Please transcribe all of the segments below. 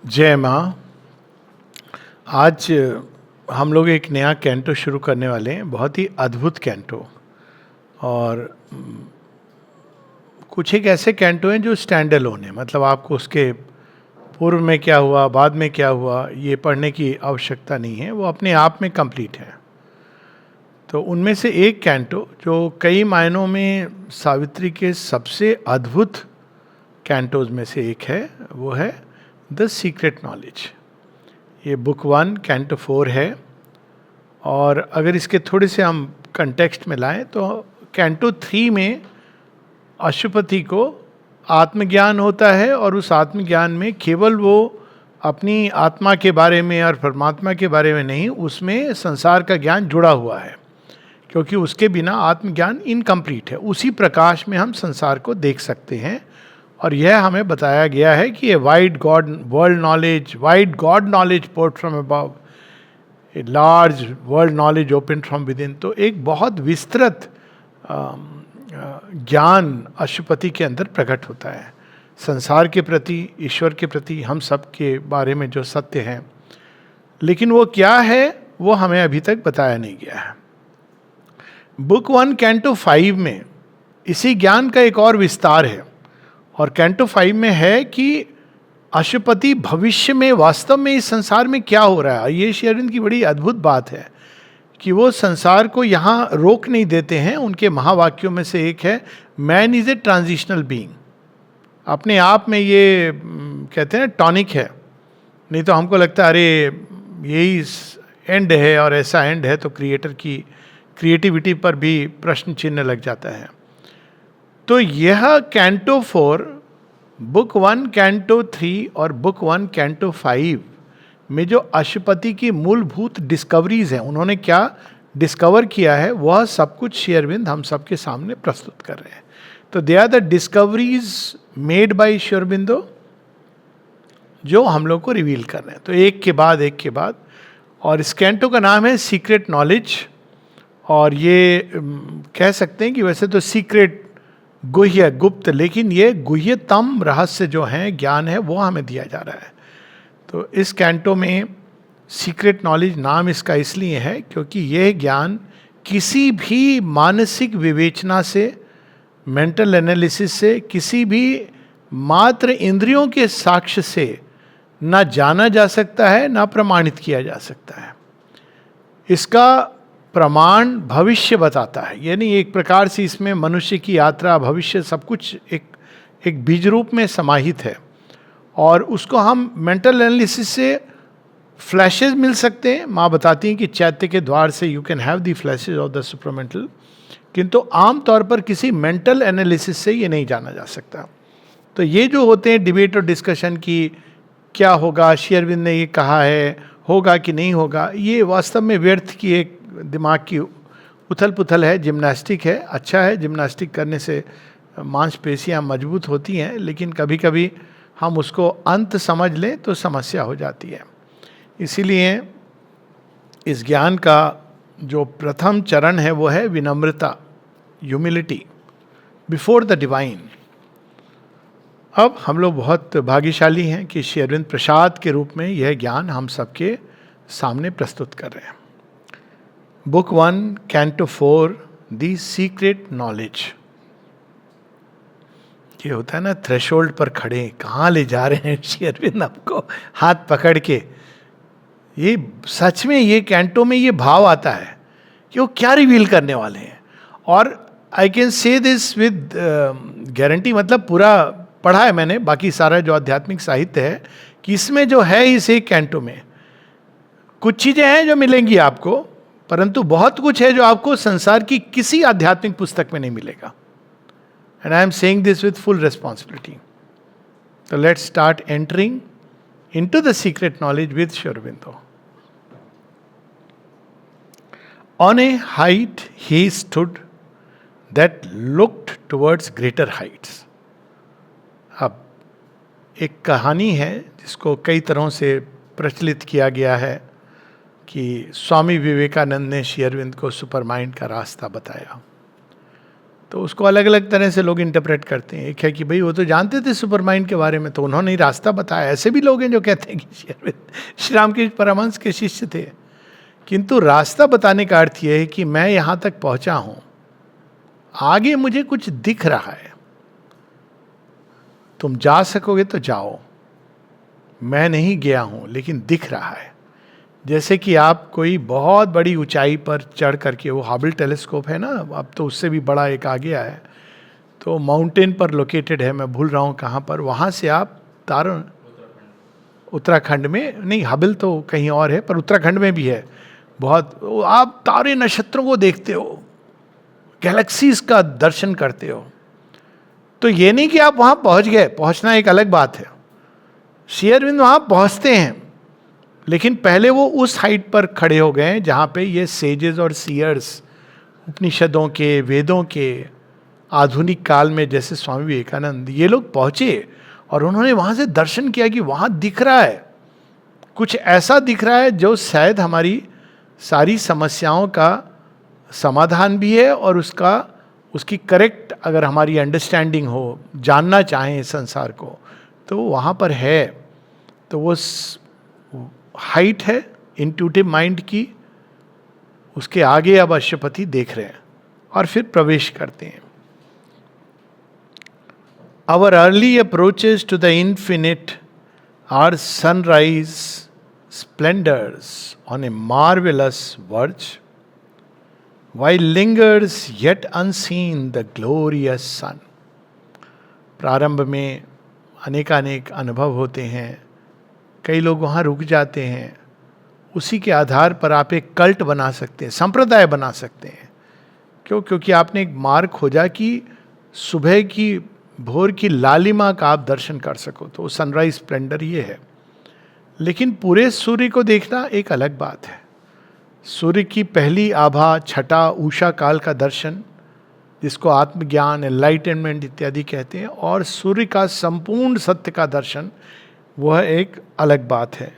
जय माँ। आज हम लोग एक नया कैंटो शुरू करने वाले हैं, बहुत ही अद्भुत कैंटो। और कुछ एक ऐसे कैंटो हैं जो स्टैंड अलोन है, मतलब आपको उसके पूर्व में क्या हुआ, बाद में क्या हुआ, ये पढ़ने की आवश्यकता नहीं है, वो अपने आप में कंप्लीट है। तो उनमें से एक कैंटो जो कई मायनों में सावित्री के सबसे अद्भुत कैंटोज में से एक है, वो है द सीक्रेट नॉलेज। ये बुक 1 कैंटो 4 है। और अगर इसके थोड़े से हम कंटेक्स्ट में लाएं तो कैंटो 3 में अशुपति को आत्मज्ञान होता है, और उस आत्मज्ञान में केवल वो अपनी आत्मा के बारे में और परमात्मा के बारे में नहीं, उसमें संसार का ज्ञान जुड़ा हुआ है, क्योंकि उसके बिना आत्मज्ञान इनकम्प्लीट है। उसी प्रकाश में हम संसार को देख सकते हैं। और यह हमें बताया गया है कि ये wide God world knowledge, wide God knowledge port from above, a large world knowledge open from with in. तो एक बहुत विस्तृत ज्ञान अशुपति के अंदर प्रकट होता है, संसार के प्रति, ईश्वर के प्रति, हम सब के बारे में जो सत्य है। लेकिन वो क्या है वो हमें अभी तक बताया नहीं गया है। बुक 1 कैंटो 5 में इसी ज्ञान का एक और विस्तार है। और कैंटो 5 में है कि अशुपति भविष्य में वास्तव में इस संसार में क्या हो रहा है। ये श्री अरविंद की बड़ी अद्भुत बात है कि वो संसार को यहाँ रोक नहीं देते हैं। उनके महावाक्यों में से एक है, man is a transitional being. अपने आप में ये कहते हैं टॉनिक है। नहीं तो हमको लगता है अरे यही एंड है, और ऐसा एंड है तो क्रिएटर की क्रिएटिविटी पर भी प्रश्न चिन्ह लग जाता है। तो यह कैंटो 4, बुक 1 कैंटो 3 और बुक 1 कैंटो 5 में जो अशुपति की मूलभूत डिस्कवरीज हैं, उन्होंने क्या डिस्कवर किया है, वह सब कुछ श्री अरविंद हम सबके सामने प्रस्तुत कर रहे हैं। तो they are the discoveries made by Shri Aurobindo, जो हम लोग को रिवील कर रहे हैं। तो एक के बाद एक के बाद। और इस कैंटो का नाम है सीक्रेट नॉलेज। और ये कह सकते हैं कि वैसे तो सीक्रेट गुह्य, गुप्त, लेकिन ये गुह्यतम रहस्य जो है, ज्ञान है, वो हमें दिया जा रहा है। तो इस कैंटो में सीक्रेट नॉलेज नाम इसका इसलिए है क्योंकि यह ज्ञान किसी भी मानसिक विवेचना से, मेंटल एनालिसिस से, किसी भी मात्र इंद्रियों के साक्ष्य से ना जाना जा सकता है, ना प्रमाणित किया जा सकता है। इसका प्रमाण भविष्य बताता है, यानी एक प्रकार से इसमें मनुष्य की यात्रा, भविष्य, सब कुछ एक बीज रूप में समाहित है। और उसको हम मेंटल एनालिसिस से फ्लैशेस मिल सकते हैं। माँ बताती हैं कि चैत्य के द्वार से you can have the flashes of the supermental, किंतु आमतौर पर किसी मेंटल एनालिसिस से ये नहीं जाना जा सकता। तो ये जो होते हैं डिबेट और डिस्कशन की क्या होगा, श्री अरविंद ने ये कहा है, होगा कि नहीं होगा, ये वास्तव में व्यर्थ की एक दिमाग की उथल पुथल है, जिम्नास्टिक है। अच्छा है, जिम्नास्टिक करने से मांसपेशियां मजबूत होती हैं, लेकिन कभी कभी हम उसको अंत समझ लें तो समस्या हो जाती है। इसीलिए इस ज्ञान का जो प्रथम चरण है वो है विनम्रता, ह्यूमिलिटी बिफोर द डिवाइन। अब हम लोग बहुत भाग्यशाली हैं कि श्री अरविंद प्रसाद के रूप में यह ज्ञान हम सबके सामने प्रस्तुत कर रहे हैं। Book 1 canto 4 the secret knowledge. ये होता है ना, थ्रेशोल्ड पर खड़े, कहाँ ले जा रहे हैं श्री अरविंद आपको हाथ पकड़ के। ये सच में ये कैंटो में ये भाव आता है कि वो क्या रिवील करने वाले हैं। और I can say this with guarantee, मतलब पूरा पढ़ा है मैंने, बाकी सारा जो आध्यात्मिक साहित्य है, कि इसमें जो है इस एक कैंटो में कुछ चीज़ें हैं जो मिलेंगी आपको, परंतु बहुत कुछ है जो आपको संसार की किसी आध्यात्मिक पुस्तक में नहीं मिलेगा। And I am saying this with full responsibility. So let's start entering into the secret knowledge with Sri Aurobindo. On a height he stood that looked towards greater heights. अब एक कहानी है जिसको कई तरहों से प्रचलित किया गया है कि स्वामी विवेकानंद ने श्री अरविंद को सुपर माइंड का रास्ता बताया। तो उसको अलग अलग तरह से लोग इंटरप्रेट करते हैं। एक है कि भाई वो तो जानते थे सुपर माइंड के बारे में, तो उन्होंने ही रास्ता बताया। ऐसे भी लोग हैं जो कहते हैं कि श्री अरविंद श्री रामकृष्ण परमहंस के शिष्य थे। किंतु रास्ता बताने का अर्थ यह है कि मैं यहां तक पहुंचा हूं, आगे मुझे कुछ दिख रहा है, तुम जा सकोगे तो जाओ, मैं नहीं गया हूं लेकिन दिख रहा है। जैसे कि आप कोई बहुत बड़ी ऊंचाई पर चढ़ करके, वो हाबल टेलीस्कोप है ना, अब तो उससे भी बड़ा एक आ गया है, तो माउंटेन पर लोकेटेड है, मैं भूल रहा हूँ कहाँ पर, वहाँ से आप तारों, उत्तराखंड में नहीं, हाबल तो कहीं और है पर उत्तराखंड में भी है बहुत, आप तारे नक्षत्रों को देखते हो, गैलेक्सीज का दर्शन करते हो। तो ये नहीं कि आप वहाँ पहुँच गए, पहुँचना एक अलग बात है, श्री अरविंद वहाँ पहुँचते हैं, लेकिन पहले वो उस हाइट पर खड़े हो गए जहाँ पे ये सेजेस और सीयर्स, उपनिषदों के, वेदों के, आधुनिक काल में जैसे स्वामी विवेकानंद, ये लोग पहुँचे और उन्होंने वहाँ से दर्शन किया कि वहाँ दिख रहा है, कुछ ऐसा दिख रहा है जो शायद हमारी सारी समस्याओं का समाधान भी है, और उसकी करेक्ट अगर हमारी अंडरस्टैंडिंग हो, जानना चाहें संसार को, तो वहाँ पर है। तो वो हाइट है इंट्यूटिव माइंड की, उसके आगे अब अश्वपति देख रहे हैं और फिर प्रवेश करते हैं। Our early approaches to the infinite are sunrise splendors on a marvelous verge, while lingers yet unseen the glorious sun. प्रारंभ में अनेकानेक अनुभव होते हैं, कई लोग वहाँ रुक जाते हैं, उसी के आधार पर आप एक कल्ट बना सकते हैं, संप्रदाय बना सकते हैं। क्योंकि आपने एक मार्ग खोजा कि सुबह की, भोर की लालिमा का आप दर्शन कर सको, तो सनराइज स्प्लेंडर ये है। लेकिन पूरे सूर्य को देखना एक अलग बात है। सूर्य की पहली आभा, छठा उषा काल का दर्शन, जिसको आत्मज्ञान, एनलाइटनमेंट इत्यादि कहते हैं, और सूर्य का संपूर्ण सत्य का दर्शन, वह एक अलग बात है।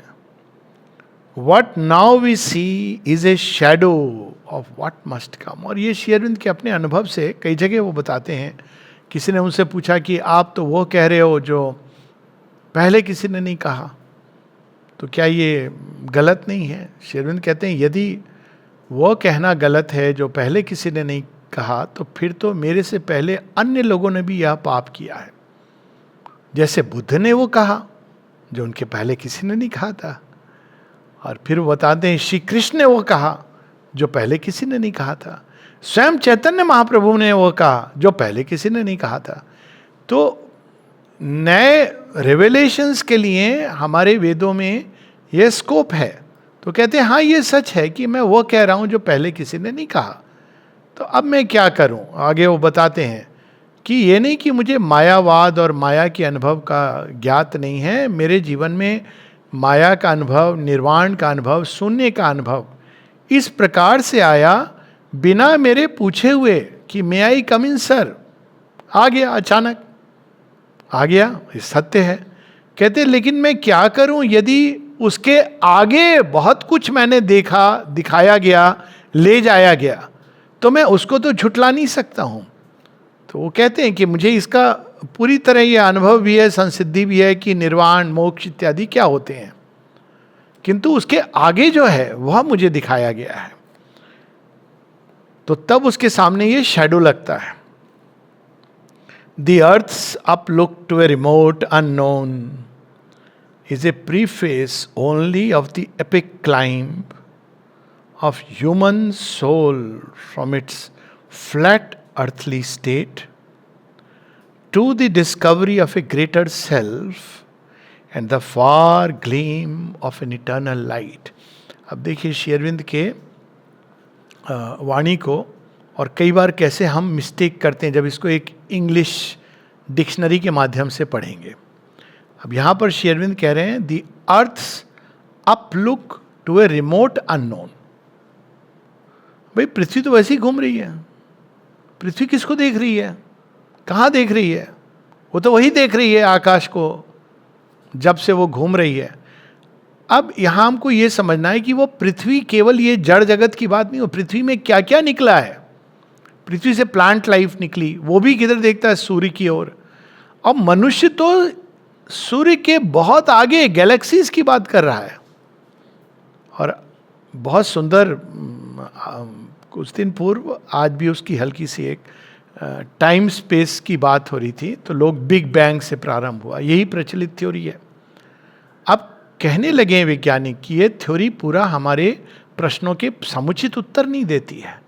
What now we see is a shadow of what must come। और ये श्री अरविंद के अपने अनुभव से कई जगह वो बताते हैं। किसी ने उनसे पूछा कि आप तो वो कह रहे हो जो पहले किसी ने नहीं कहा, तो क्या ये गलत नहीं है? श्री अरविंद कहते हैं यदि वो कहना गलत है जो पहले किसी ने नहीं कहा, तो फिर तो मेरे से पहले अन्य लोगों ने भी यह पाप किया है। जैसे बुद्ध ने वो कहा जो उनके पहले किसी ने नहीं कहा था, और फिर वो बताते हैं श्री कृष्ण ने वो कहा जो पहले किसी ने नहीं कहा था, स्वयं चैतन्य महाप्रभु ने वो कहा जो पहले किसी ने नहीं कहा था। तो नए रेवलेशंस के लिए हमारे वेदों में ये स्कोप है। तो कहते हैं हाँ ये सच है कि मैं वो कह रहा हूँ जो पहले किसी ने नहीं कहा, तो अब मैं क्या करूँ? आगे वो बताते हैं कि ये नहीं कि मुझे मायावाद और माया के अनुभव का ज्ञात नहीं है, मेरे जीवन में माया का अनुभव, निर्वाण का अनुभव, शून्य का अनुभव इस प्रकार से आया बिना मेरे पूछे हुए कि मे आई कम इन सर, आ गया, अचानक आ गया, ये सत्य है। कहते लेकिन मैं क्या करूं यदि उसके आगे बहुत कुछ मैंने देखा, दिखाया गया, ले जाया गया, तो मैं उसको तो झुटला नहीं सकता हूं। तो वो कहते हैं कि मुझे इसका पूरी तरह ये अनुभव भी है, संसिद्धि भी है कि निर्वाण, मोक्ष इत्यादि क्या होते हैं, किंतु उसके आगे जो है वह मुझे दिखाया गया है। तो तब उसके सामने ये शैडो लगता है। The earth's uplook to a remote unknown is a preface only of the epic climb of human soul from its flat earthly state to the discovery of a greater self and the far gleam of an eternal light। अब देखिए श्री अरविंद के वाणी को, और कई बार कैसे हम mistake करते हैं जब इसको एक इंग्लिश डिक्शनरी के माध्यम से पढ़ेंगे। अब यहाँ पर श्री अरविंद कह रहे हैं the earth's uplook to a remote unknown. भाई पृथ्वी तो वैसे ही घूम रही है, पृथ्वी किसको देख रही है, कहाँ देख रही है? वो तो वही देख रही है आकाश को, जब से वो घूम रही है। अब यहाँ हमको ये समझना है कि वो पृथ्वी केवल ये जड़ जगत की बात नहीं हो, पृथ्वी में क्या क्या निकला है, पृथ्वी से प्लांट लाइफ निकली, वो भी किधर देखता है? सूर्य की ओर। अब मनुष्य तो सूर्य के बहुत आगे गैलेक्सीज की बात कर रहा है। और बहुत सुंदर, कुछ दिन पूर्व, आज भी उसकी हल्की सी एक टाइम स्पेस की बात हो रही थी, तो लोग बिग बैंग से प्रारंभ हुआ, यही प्रचलित थ्योरी है। अब कहने लगे हैं वैज्ञानिक कि ये थ्योरी पूरा हमारे प्रश्नों के समुचित उत्तर नहीं देती है।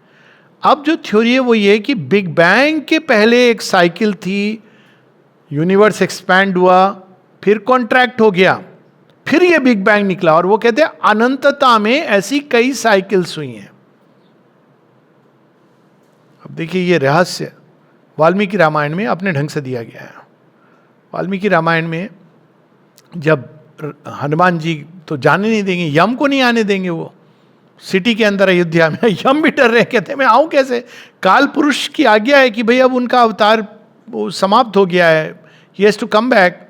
अब जो थ्योरी है वो ये कि बिग बैंग के पहले एक साइकिल थी, यूनिवर्स एक्सपैंड हुआ, फिर कॉन्ट्रैक्ट हो गया, फिर ये बिग बैंग निकला। और वो कहते हैं अनंतता में ऐसी कई साइकिल्स हुई हैं। अब देखिए, ये रहस्य वाल्मीकि रामायण में अपने ढंग से दिया गया है। वाल्मीकि रामायण में जब हनुमान जी तो जाने नहीं देंगे, यम को नहीं आने देंगे, वो सिटी के अंदर अयोध्या में यम भी डर रहे, कहते हैं मैं आऊं कैसे? काल पुरुष की आज्ञा है कि भाई अब उनका अवतार वो समाप्त हो गया है, he has to come back,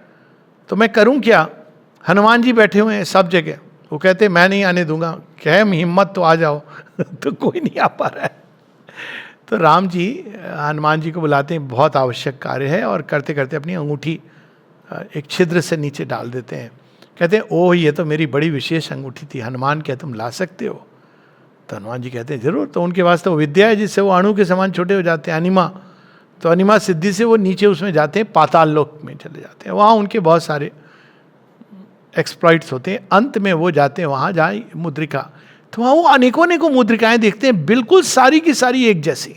तो मैं करूं क्या? हनुमान जी बैठे हुए हैं सब जगह, वो कहते हैं मैं नहीं आने दूंगा, कहे हिम्मत तो आ जाओ तो कोई नहीं आ पा रहा है। तो राम जी हनुमान जी को बुलाते हैं, बहुत आवश्यक कार्य है, और करते करते अपनी अंगूठी एक छिद्र से नीचे डाल देते हैं। कहते हैं ओह, ये तो मेरी बड़ी विशेष अंगूठी थी, हनुमान क्या तुम ला सकते हो? तो हनुमान जी कहते हैं जरूर। तो उनके पास तो वो विद्या है जिससे वो अणु के समान छोटे हो जाते हैं, अनिमा। तो अनिमा सिद्धि से वो नीचे उसमें जाते हैं, पाताल लोक में चले जाते हैं, वहाँ उनके बहुत सारे एक्सप्लॉइट्स होते हैं। अंत में वो जाते हैं वहाँ जहाँ मुद्रिका, तो वहाँ वो अनेकों अनेकों मुद्रिकाएं देखते हैं, बिल्कुल सारी की सारी एक जैसी।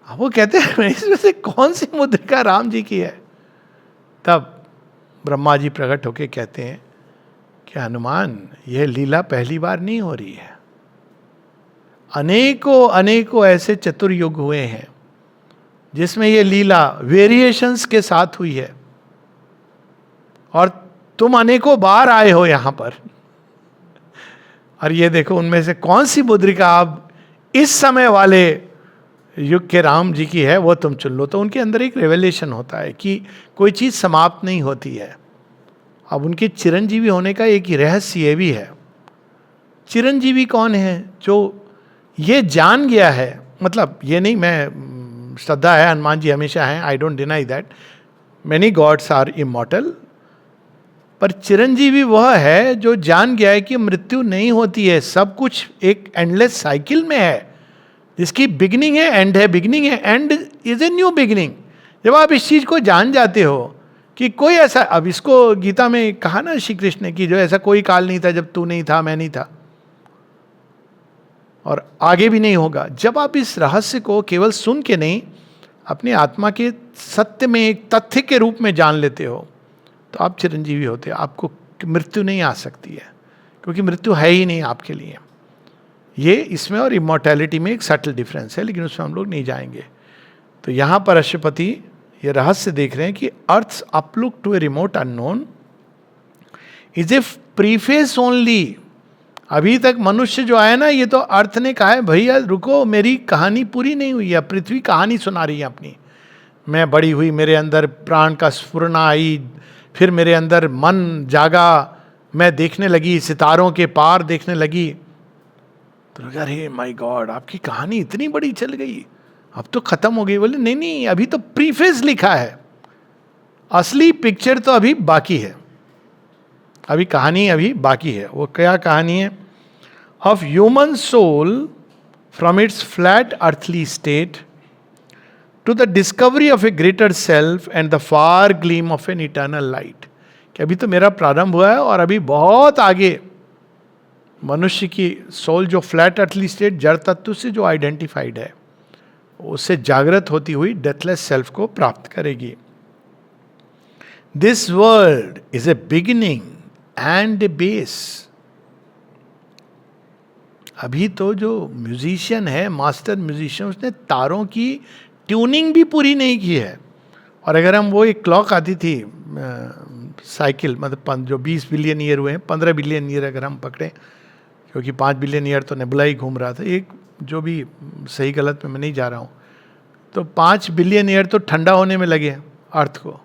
अब वो कहते हैं इसमें से कौन सी मुद्रिका राम जी की है? तब ब्रह्मा जी प्रकट होके कहते हैं कि हनुमान, यह लीला पहली बार नहीं हो रही है, अनेकों अनेकों ऐसे चतुर्युग हुए हैं जिसमें यह लीला वेरिएशंस के साथ हुई है, और तुम अनेकों बार आए हो यहां पर, और ये देखो उनमें से कौन सी मुद्रिका आप इस समय वाले युग के राम जी की है, वो तुम चुन लो। तो उनके अंदर एक रेवलेशन होता है कि कोई चीज समाप्त नहीं होती है। अब उनके चिरंजीवी होने का एक ही रहस्य ये भी है। चिरंजीवी कौन है? जो ये जान गया है, मतलब ये नहीं, मैं श्रद्धा है हनुमान जी हमेशा हैं, I don't deny that, many gods are immortal, पर चिरंजीवी वह है जो जान गया है कि मृत्यु नहीं होती है, सब कुछ एक एंडलेस साइकिल में है, जिसकी बिगिनिंग है, एंड है, बिगिनिंग है, and is a new beginning. जब आप इस चीज को जान जाते हो कि कोई ऐसा, अब इसको गीता में कहा ना श्री कृष्ण ने कि जो ऐसा कोई काल नहीं था जब तू नहीं था, मैं नहीं था, और आगे भी नहीं होगा। जब आप इस रहस्य को केवल सुन के नहीं, अपने आत्मा के सत्य में एक तथ्य के रूप में जान लेते हो, तो आप चिरंजीवी होते हो। आपको मृत्यु नहीं आ सकती है, क्योंकि मृत्यु है ही नहीं आपके लिए। ये इसमें और इमॉर्टैलिटी में एक सटल डिफरेंस है, लेकिन उसमें हम लोग नहीं जाएंगे। तो यहाँ पर अश्वपति ये रहस्य देख रहे हैं कि earth's uplook to a remote unknown is a preface only. अभी तक मनुष्य जो आया ना, ये तो अर्थ ने कहा है भैया रुको, मेरी कहानी पूरी नहीं हुई है, पृथ्वी कहानी सुना रही है अपनी। मैं बड़ी हुई, मेरे अंदर प्राण का स्फुरना आई, फिर मेरे अंदर मन जागा, मैं देखने लगी, सितारों के पार देखने लगी। तो लगा अरे माय गॉड, आपकी कहानी इतनी बड़ी चल गई, अब तो खत्म हो गई। बोले नहीं नहीं, अभी तो प्रीफेस लिखा है, असली पिक्चर तो अभी बाकी है, अभी कहानी अभी बाकी है। वो क्या कहानी है? Of human soul from its flat earthly state to the discovery of a greater self and the far gleam of an eternal light. कि अभी तो मेरा प्रारंभ हुआ है, और अभी बहुत आगे मनुष्य की सोल जो फ्लैट अर्थली स्टेट, जड़ तत्व से जो आइडेंटिफाइड है, उससे जागृत होती हुई डेथलेस सेल्फ को प्राप्त करेगी। This world is a beginning and a base. अभी तो जो म्यूजिशियन है, मास्टर म्यूजिशियन, उसने तारों की ट्यूनिंग भी पूरी नहीं की है। और अगर हम वो एक क्लॉक आती थी साइकिल, मतलब जो 20 बिलियन ईयर हुए हैं, 15 बिलियन ईयर अगर हम पकड़ें, क्योंकि 5 बिलियन ईयर तो नेबुला ही घूम रहा था, एक जो भी सही गलत में मैं नहीं जा रहा हूँ, तो 5 बिलियन ईयर तो ठंडा होने में लगे अर्थ को,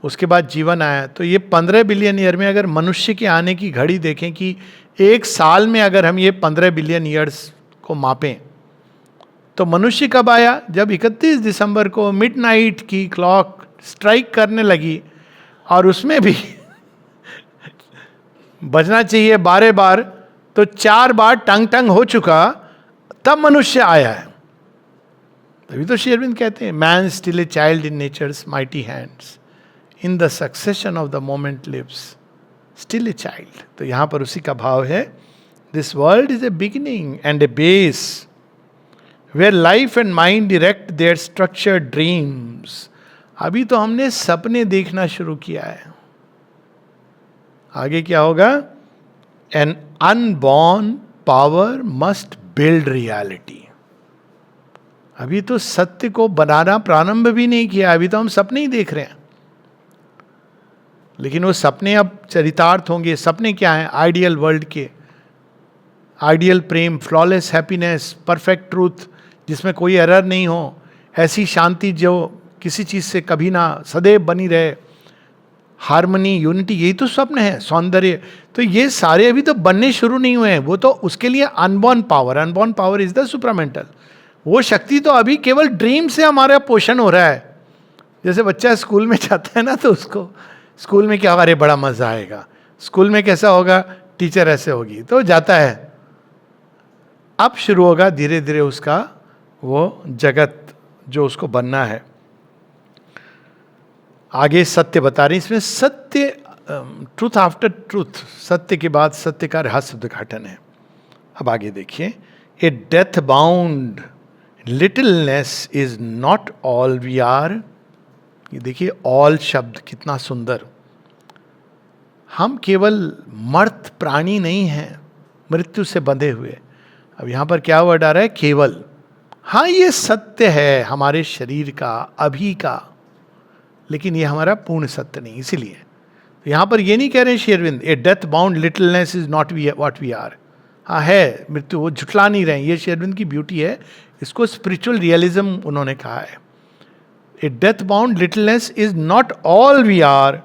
उसके बाद जीवन आया। तो ये 15 बिलियन ईयर में अगर मनुष्य के आने की घड़ी देखें कि एक साल में अगर हम ये 15 बिलियन ईयर्स को मापें, तो मनुष्य कब आया? जब 31 दिसंबर को मिडनाइट की क्लॉक स्ट्राइक करने लगी और उसमें भी बजना चाहिए 12 बार, तो 4 बार टंग टंग हो चुका, तब मनुष्य आया है। तभी तो श्री अरविंद कहते हैं man still a child in nature's mighty hands, in the succession of the moment lives still a child. तो यहां पर उसी का भाव है, this world is a beginning and a base where life and mind erect their structured dreams. अभी तो हमने सपने देखना शुरू किया है, आगे क्या होगा? An unborn power must build reality. अभी तो सत्य को बनाना प्रारंभ भी नहीं किया, अभी तो हम सपने ही देख रहे हैं। लेकिन वो सपने अब चरितार्थ होंगे। सपने क्या हैं? आइडियल वर्ल्ड के, आइडियल प्रेम, फ्लॉलेस हैप्पीनेस, परफेक्ट ट्रूथ जिसमें कोई एरर नहीं हो, ऐसी शांति जो किसी चीज से कभी ना सदैव बनी रहे, हार्मनी, यूनिटी, यही तो स्वप्न है, सौंदर्य। तो ये सारे अभी तो बनने शुरू नहीं हुए हैं, वो तो उसके लिए unborn power is the supramental. वो शक्ति तो अभी केवल ड्रीम से हमारा पोषण हो रहा है। जैसे बच्चा स्कूल में जाता है ना, तो उसको स्कूल में क्या, अरे बड़ा मजा आएगा, स्कूल में कैसा होगा, टीचर ऐसे होगी, तो जाता है। अब शुरू होगा धीरे धीरे उसका वो जगत जो उसको बनना है। आगे सत्य बता रहे हैं इसमें, सत्य, ट्रूथ आफ्टर ट्रूथ, सत्य के बाद सत्य का रहस्य उद्घाटन है। अब आगे देखिए, a death bound littleness is not all we are. ये देखिए ऑल शब्द कितना सुंदर। हम केवल मर्त प्राणी नहीं हैं, मृत्यु से बंधे हुए। अब यहां पर क्या वर्ड आ रहा है? केवल। हाँ, ये सत्य है हमारे शरीर का, अभी का, लेकिन ये हमारा पूर्ण सत्य नहीं। इसीलिए तो यहां पर ये नहीं कह रहे Shri Arvind, a death bound littleness is not what we are. हाँ है मृत्यु, वो झुठला नहीं रहे। ये श्री अरविंद की ब्यूटी है, इसको स्पिरिचुअल रियलिज्म उन्होंने कहा है। A death bound littleness is not all we are,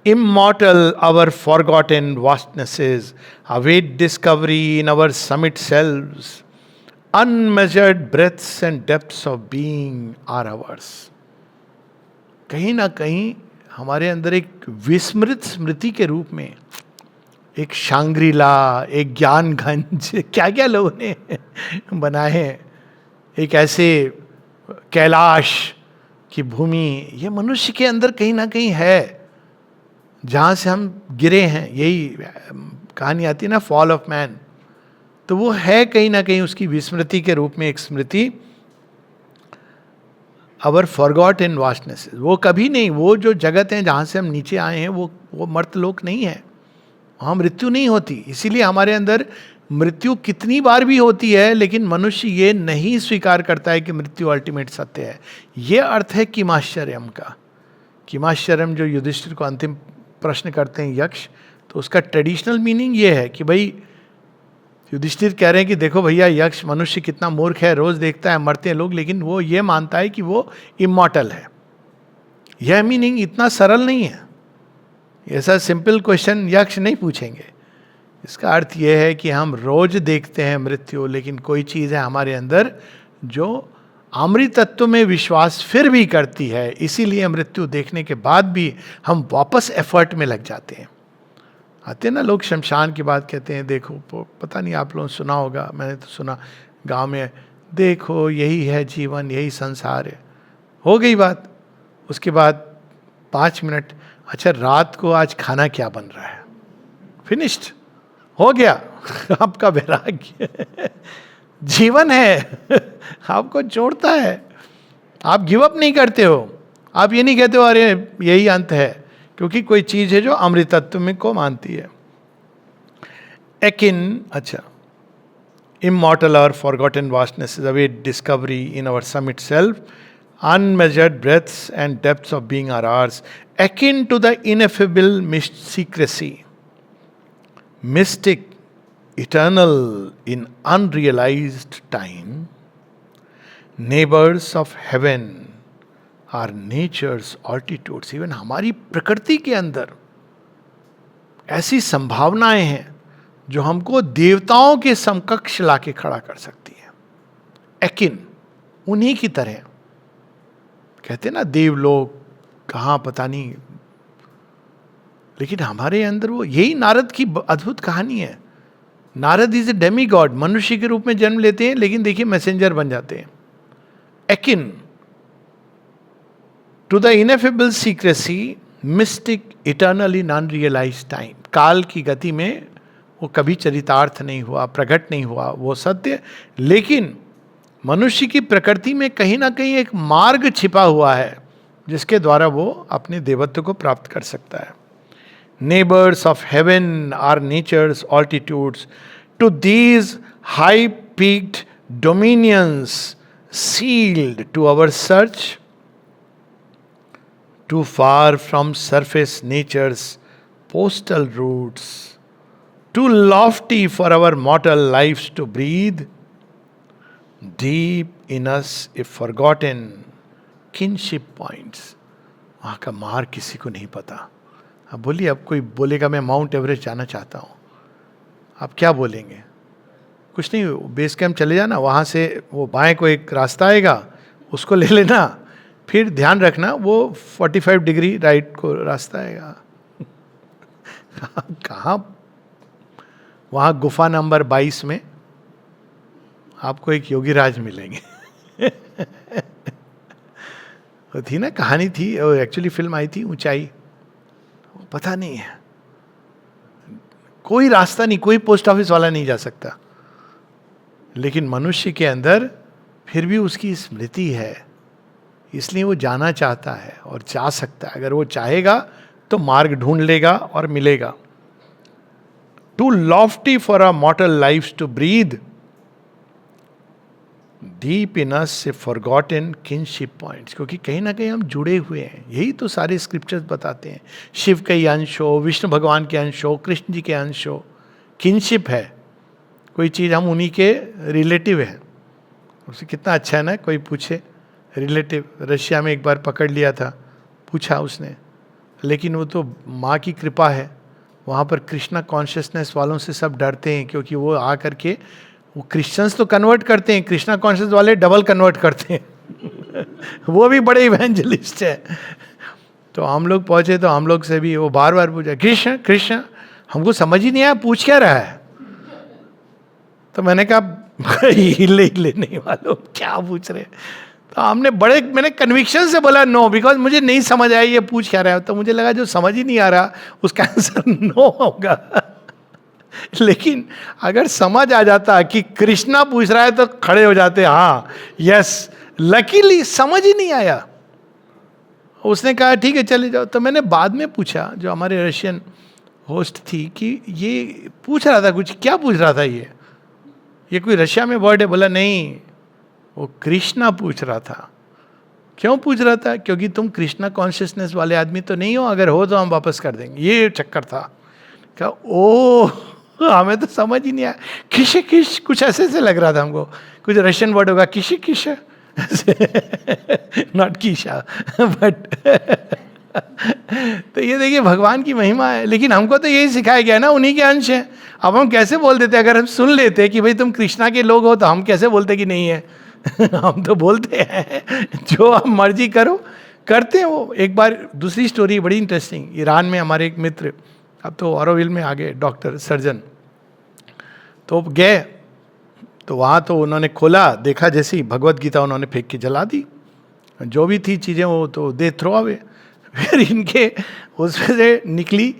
immortal our forgotten vastnesses await discovery in our summit selves, unmeasured breadths and depths of being are ours। कहीं ना कहीं हमारे अंदर एक विस्मृत स्मृति के रूप में एक शांग्रीला, एक ज्ञान गंज, क्या क्या लोगों ने बनाए हैं, एक ऐसे कैलाश की भूमि, ये मनुष्य के अंदर कहीं ना कहीं है, जहाँ से हम गिरे हैं। यही कहानी आती है ना, फॉल ऑफ मैन। तो वो है कहीं ना कहीं उसकी विस्मृति के रूप में एक स्मृति, अवर फॉरगॉट इन वास्टनेस। वो कभी नहीं, वो जो जगत है जहाँ से हम नीचे आए हैं, वो मर्तलोक नहीं है, वहाँ मृत्यु नहीं होती। इसीलिए हमारे अंदर मृत्यु कितनी बार भी होती है, लेकिन मनुष्य ये नहीं स्वीकार करता है कि मृत्यु अल्टीमेट सत्य है। ये अर्थ है किमाश्चर्यम का। किमाश्चर्यम जो युधिष्ठिर को अंतिम प्रश्न करते हैं यक्ष, तो उसका ट्रेडिशनल मीनिंग ये है कि भाई युधिष्ठिर कह रहे हैं कि देखो भैया, यक्ष मनुष्य कितना मूर्ख है, रोज देखता है मरते हैं लोग, लेकिन वो ये मानता है कि वो इमॉर्टल है। यह मीनिंग इतना सरल नहीं है, ऐसा सिंपल क्वेश्चन यक्ष नहीं पूछेंगे। इसका अर्थ यह है कि हम रोज देखते हैं मृत्यु, लेकिन कोई चीज़ है हमारे अंदर जो अमृत तत्व में विश्वास फिर भी करती है। इसीलिए मृत्यु देखने के बाद भी हम वापस एफर्ट में लग जाते हैं। आते हैं ना लोग शमशान की बात कहते हैं, देखो पता नहीं आप लोगों ने सुना होगा, मैंने तो सुना गांव में, देखो यही है जीवन, यही संसार है। हो गई बात। उसके बाद 5 मिनट, अच्छा रात को आज खाना क्या बन रहा है, फिनिश्ड, हो गया आपका वैराग्य। जीवन है आपको जोड़ता है, आप गिव अप नहीं करते हो, आप ये नहीं कहते हो अरे यही अंत है, क्योंकि कोई चीज है जो अमृतत्व में को मानती है। एकिन, अच्छा, इमॉर्टल और forgotten vastness is await discovery in our summit self, unmeasured breadths and depths of being are ours, akin to the ineffable secrecy, mystic, eternal in unrealized time, neighbors of heaven are nature's altitudes। even हमारी प्रकृति के अंदर ऐसी संभावनाएं हैं जो हमको देवताओं के समकक्ष लाके खड़ा कर सकती है। एकिन, उन्हीं की तरह। कहते ना देवलोक कहाँ पता नहीं, लेकिन हमारे अंदर वो, यही नारद की अद्भुत कहानी है। Narad is a Demi God, मनुष्य के रूप में जन्म लेते हैं, लेकिन देखिए मैसेंजर बन जाते हैं। Akin to the ineffable secrecy mystic eternal in unrealised time. काल की गति में वो कभी चरितार्थ नहीं हुआ, प्रकट नहीं हुआ वो सत्य, लेकिन मनुष्य की प्रकृति में कहीं ना कहीं एक मार्ग छिपा हुआ है जिसके द्वारा वो अपने देवत्व को प्राप्त कर सकता है। Neighbours of heaven are nature's altitudes, to these high peaked dominions sealed to our search, too far from surface nature's postal routes, too lofty for our mortal lives to breathe, deep in us if forgotten kinship points। वहाँ का मार्ग किसी को नहीं पता। अब बोलिए, अब कोई बोलेगा मैं माउंट एवरेस्ट जाना चाहता हूँ, आप क्या बोलेंगे? कुछ नहीं, बेस कैंप चले जाना, वहाँ से वो बाएं को एक रास्ता आएगा, उसको ले लेना, फिर ध्यान रखना वो 45 डिग्री राइट को रास्ता आएगा। कहाँ? वहाँ गुफा नंबर 22 में आपको एक योगी राज मिलेंगे। वो थी ना, कहानी थी, और एक्चुअली फिल्म आई थी ऊंचाई, पता नहीं है, कोई रास्ता नहीं, कोई पोस्ट ऑफिस वाला नहीं जा सकता, लेकिन मनुष्य के अंदर फिर भी उसकी स्मृति है, इसलिए वो जाना चाहता है और जा सकता है। अगर वो चाहेगा तो मार्ग ढूंढ लेगा और मिलेगा। Too lofty for a mortal life to breathe, deep in us forgotten kinship points. क्योंकि कहीं ना कहीं हम जुड़े हुए हैं, यही तो सारे स्क्रिप्चर्स बताते हैं। शिव के अंश हो, विष्णु भगवान के अंश हो, कृष्ण जी के अंश हो, किनशिप है, कोई चीज़ हम उन्हीं के रिलेटिव हैं। उससे कितना अच्छा है ना, कोई पूछे रिलेटिव। रशिया में एक बार पकड़ लिया था, पूछा उसने, लेकिन वो तो माँ की कृपा है, वहाँ पर कृष्णा कॉन्शियसनेस वालों से सब डरते हैं, क्योंकि वो आ करके वो क्रिश्चियंस तो कन्वर्ट करते हैं, कृष्णा कॉन्शियस वाले डबल कन्वर्ट करते हैं। वो भी बड़े इवेंजलिस्ट है। तो हम लोग पहुँचे तो हम लोग से भी वो बार बार पूछा, कृष्ण कृष्ण, हमको समझ ही नहीं आया पूछ क्या रहा है। तो मैंने कहा हिले नहीं वालों क्या पूछ रहे। तो मैंने कन्विक्शन से बोला नो, बिकॉज मुझे नहीं समझ आया ये पूछ क्या रहा है। तो मुझे लगा जो समझ ही नहीं आ रहा उसका आंसर नो होगा। लेकिन अगर समझ आ जाता कि कृष्णा पूछ रहा है तो खड़े हो जाते, हाँ यस। लकीली समझ ही नहीं आया, उसने कहा ठीक है चले जाओ। तो मैंने बाद में पूछा, जो हमारे रशियन होस्ट थी, कि ये पूछ रहा था कुछ, क्या पूछ रहा था ये कोई रशिया में वर्ड है? बोला नहीं, वो कृष्णा पूछ रहा था। क्यों पूछ रहा था? क्योंकि तुम कृष्णा कॉन्शियसनेस वाले आदमी तो नहीं हो, अगर हो तो हम वापस कर देंगे, ये चक्कर था। कहा ओ हमें तो समझ ही नहीं आया। किश किश कुछ ऐसे से लग रहा था हमको, कुछ रशियन वर्ड होगा, किश किश, नॉट कीशा बट तो ये देखिए भगवान की महिमा है। लेकिन हमको तो यही सिखाया गया ना, उन्हीं के अंश है। अब हम कैसे बोल देते? अगर हम सुन लेते कि भाई तुम कृष्णा के लोग हो, तो हम कैसे बोलते कि नहीं है? हम तो बोलते हैं जो आप मर्जी करो, करते हैं वो। एक बार दूसरी स्टोरी बड़ी इंटरेस्टिंग, ईरान में हमारे एक मित्र, अब तो ऑरोविल में आ गए, डॉक्टर सर्जन, तो गए तो वहाँ तो उन्होंने खोला, देखा जैसे ही भगवत गीता उन्होंने फेंक के जला दी, जो भी थी चीज़ें वो तो दे थ्रो अवे। फिर इनके उसमें से निकली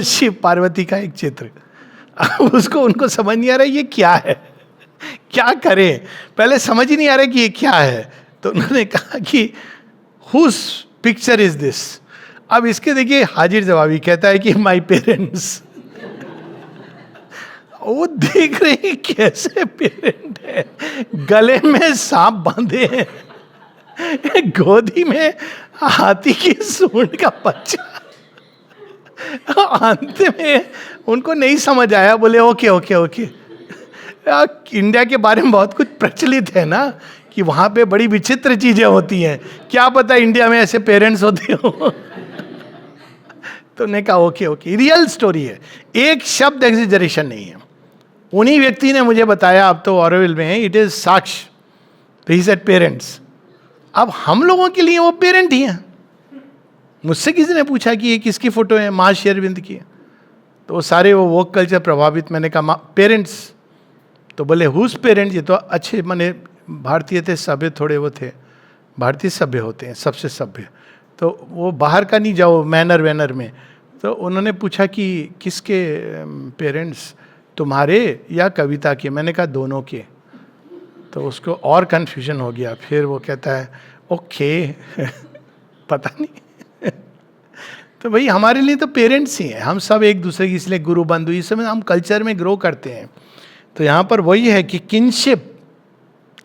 शिव पार्वती का एक चित्र। उसको उनको समझ नहीं आ रहा ये क्या है, क्या करें, पहले समझ ही नहीं आ रहा कि ये क्या है। तो उन्होंने कहा कि हुज पिक्चर इज दिस। अब इसके देखिए हाजिर जवाबी, कहता है कि माय पेरेंट्स। वो देख रहे हैं कैसे पेरेंट है, गले में सांप बांधे हैं, गोदी में हाथी की सूंड का बच्चा। अंत में उनको नहीं समझ आया, बोले ओके ओके ओके। इंडिया के बारे में बहुत कुछ प्रचलित है ना, कि वहाँ पे बड़ी विचित्र चीजें होती हैं, क्या पता इंडिया में ऐसे पेरेंट्स होते हो। तो ने कहा ओके ओके, रियल स्टोरी है, एक शब्द एग्जेजरेशन नहीं है। उन्हीं व्यक्ति ने मुझे बताया, अब तो ऑरोविल में है, इट इज साक्ष्य तो ही सेड पेरेंट्स. अब हम लोगों के लिए वो पेरेंट ही हैं. मुझसे किसी ने पूछा कि ये किसकी फोटो है, माँ श्री अरविंद की है. तो वो सारे वो वोक कल्चर प्रभावित. मैंने कहा पेरेंट्स. तो बोले हुज पेरेंट्स. ये तो अच्छे माने भारतीय थे, सभ्य थोड़े वो थे. भारतीय सभ्य होते हैं, सबसे सभ्य. तो वो बाहर का नहीं जाओ मैनर वैनर में. तो उन्होंने पूछा कि किसके पेरेंट्स, तुम्हारे या कविता के. मैंने कहा दोनों के. तो उसको और कन्फ्यूजन हो गया. फिर वो कहता है ओके पता नहीं तो भाई हमारे लिए तो पेरेंट्स ही हैं. हम सब एक दूसरे की, इसलिए गुरु बंधु, इस समय हम कल्चर में ग्रो करते हैं. तो यहाँ पर वही है कि किनशिप,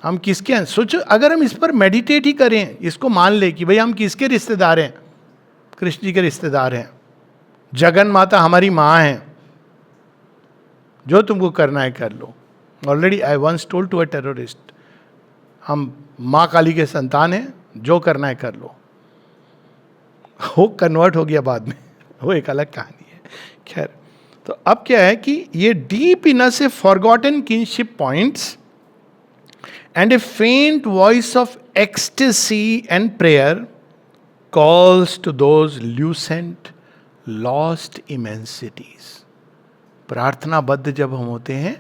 हम किसके हैं. सोचो अगर हम इस पर मेडिटेट ही करें, इसको मान ले कि भाई हम किसके रिश्तेदार हैं. कृष्ण जी के रिश्तेदार हैं. जगन माता हमारी माँ हैं. जो तुमको करना है कर लो. Already I once told to a terrorist, हम माँ काली के संतान हैं, जो करना है कर लो. वो कन्वर्ट हो गया बाद में, वो एक अलग कहानी है. खैर, तो अब क्या है कि ये deep in us A forgotten kinship points and a faint voice of ecstasy and prayer calls to those lucent, lost immensities. प्रार्थनाबद्ध जब हम होते हैं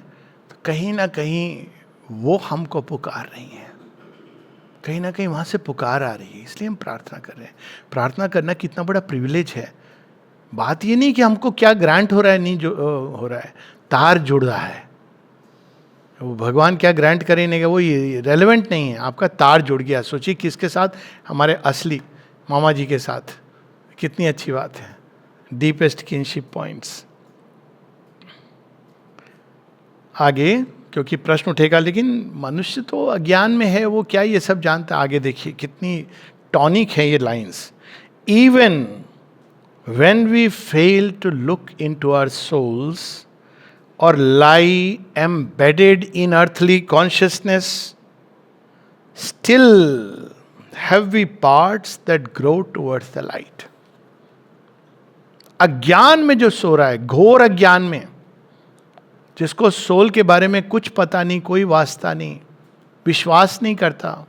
तो कहीं ना कहीं वो हमको पुकार रही हैं, कहीं ना कहीं वहाँ से पुकार आ रही है, इसलिए हम प्रार्थना कर रहे हैं. प्रार्थना करना कितना बड़ा प्रिविलेज है. बात ये नहीं कि हमको क्या ग्रांट हो रहा है, नहीं जो हो रहा है, तार जुड़ रहा है. वो भगवान क्या ग्रांट करेंगे वो ये रेलेवेंट नहीं है. आपका तार जुड़ गया. सोचिए किसके साथ, हमारे असली मामा जी के साथ. कितनी अच्छी बात है. Deepest kinship points. आगे क्योंकि प्रश्न उठेगा, लेकिन मनुष्य तो अज्ञान में है, वो क्या ये सब जानता है. आगे देखिए कितनी टॉनिक है ये lines. Even when we fail to look into our souls or lie embedded in earthly consciousness, still have we parts that grow towards the light. अज्ञान में जो सो रहा है, घोर अज्ञान में, जिसको सोल के बारे में कुछ पता नहीं, कोई वास्ता नहीं, विश्वास नहीं करता,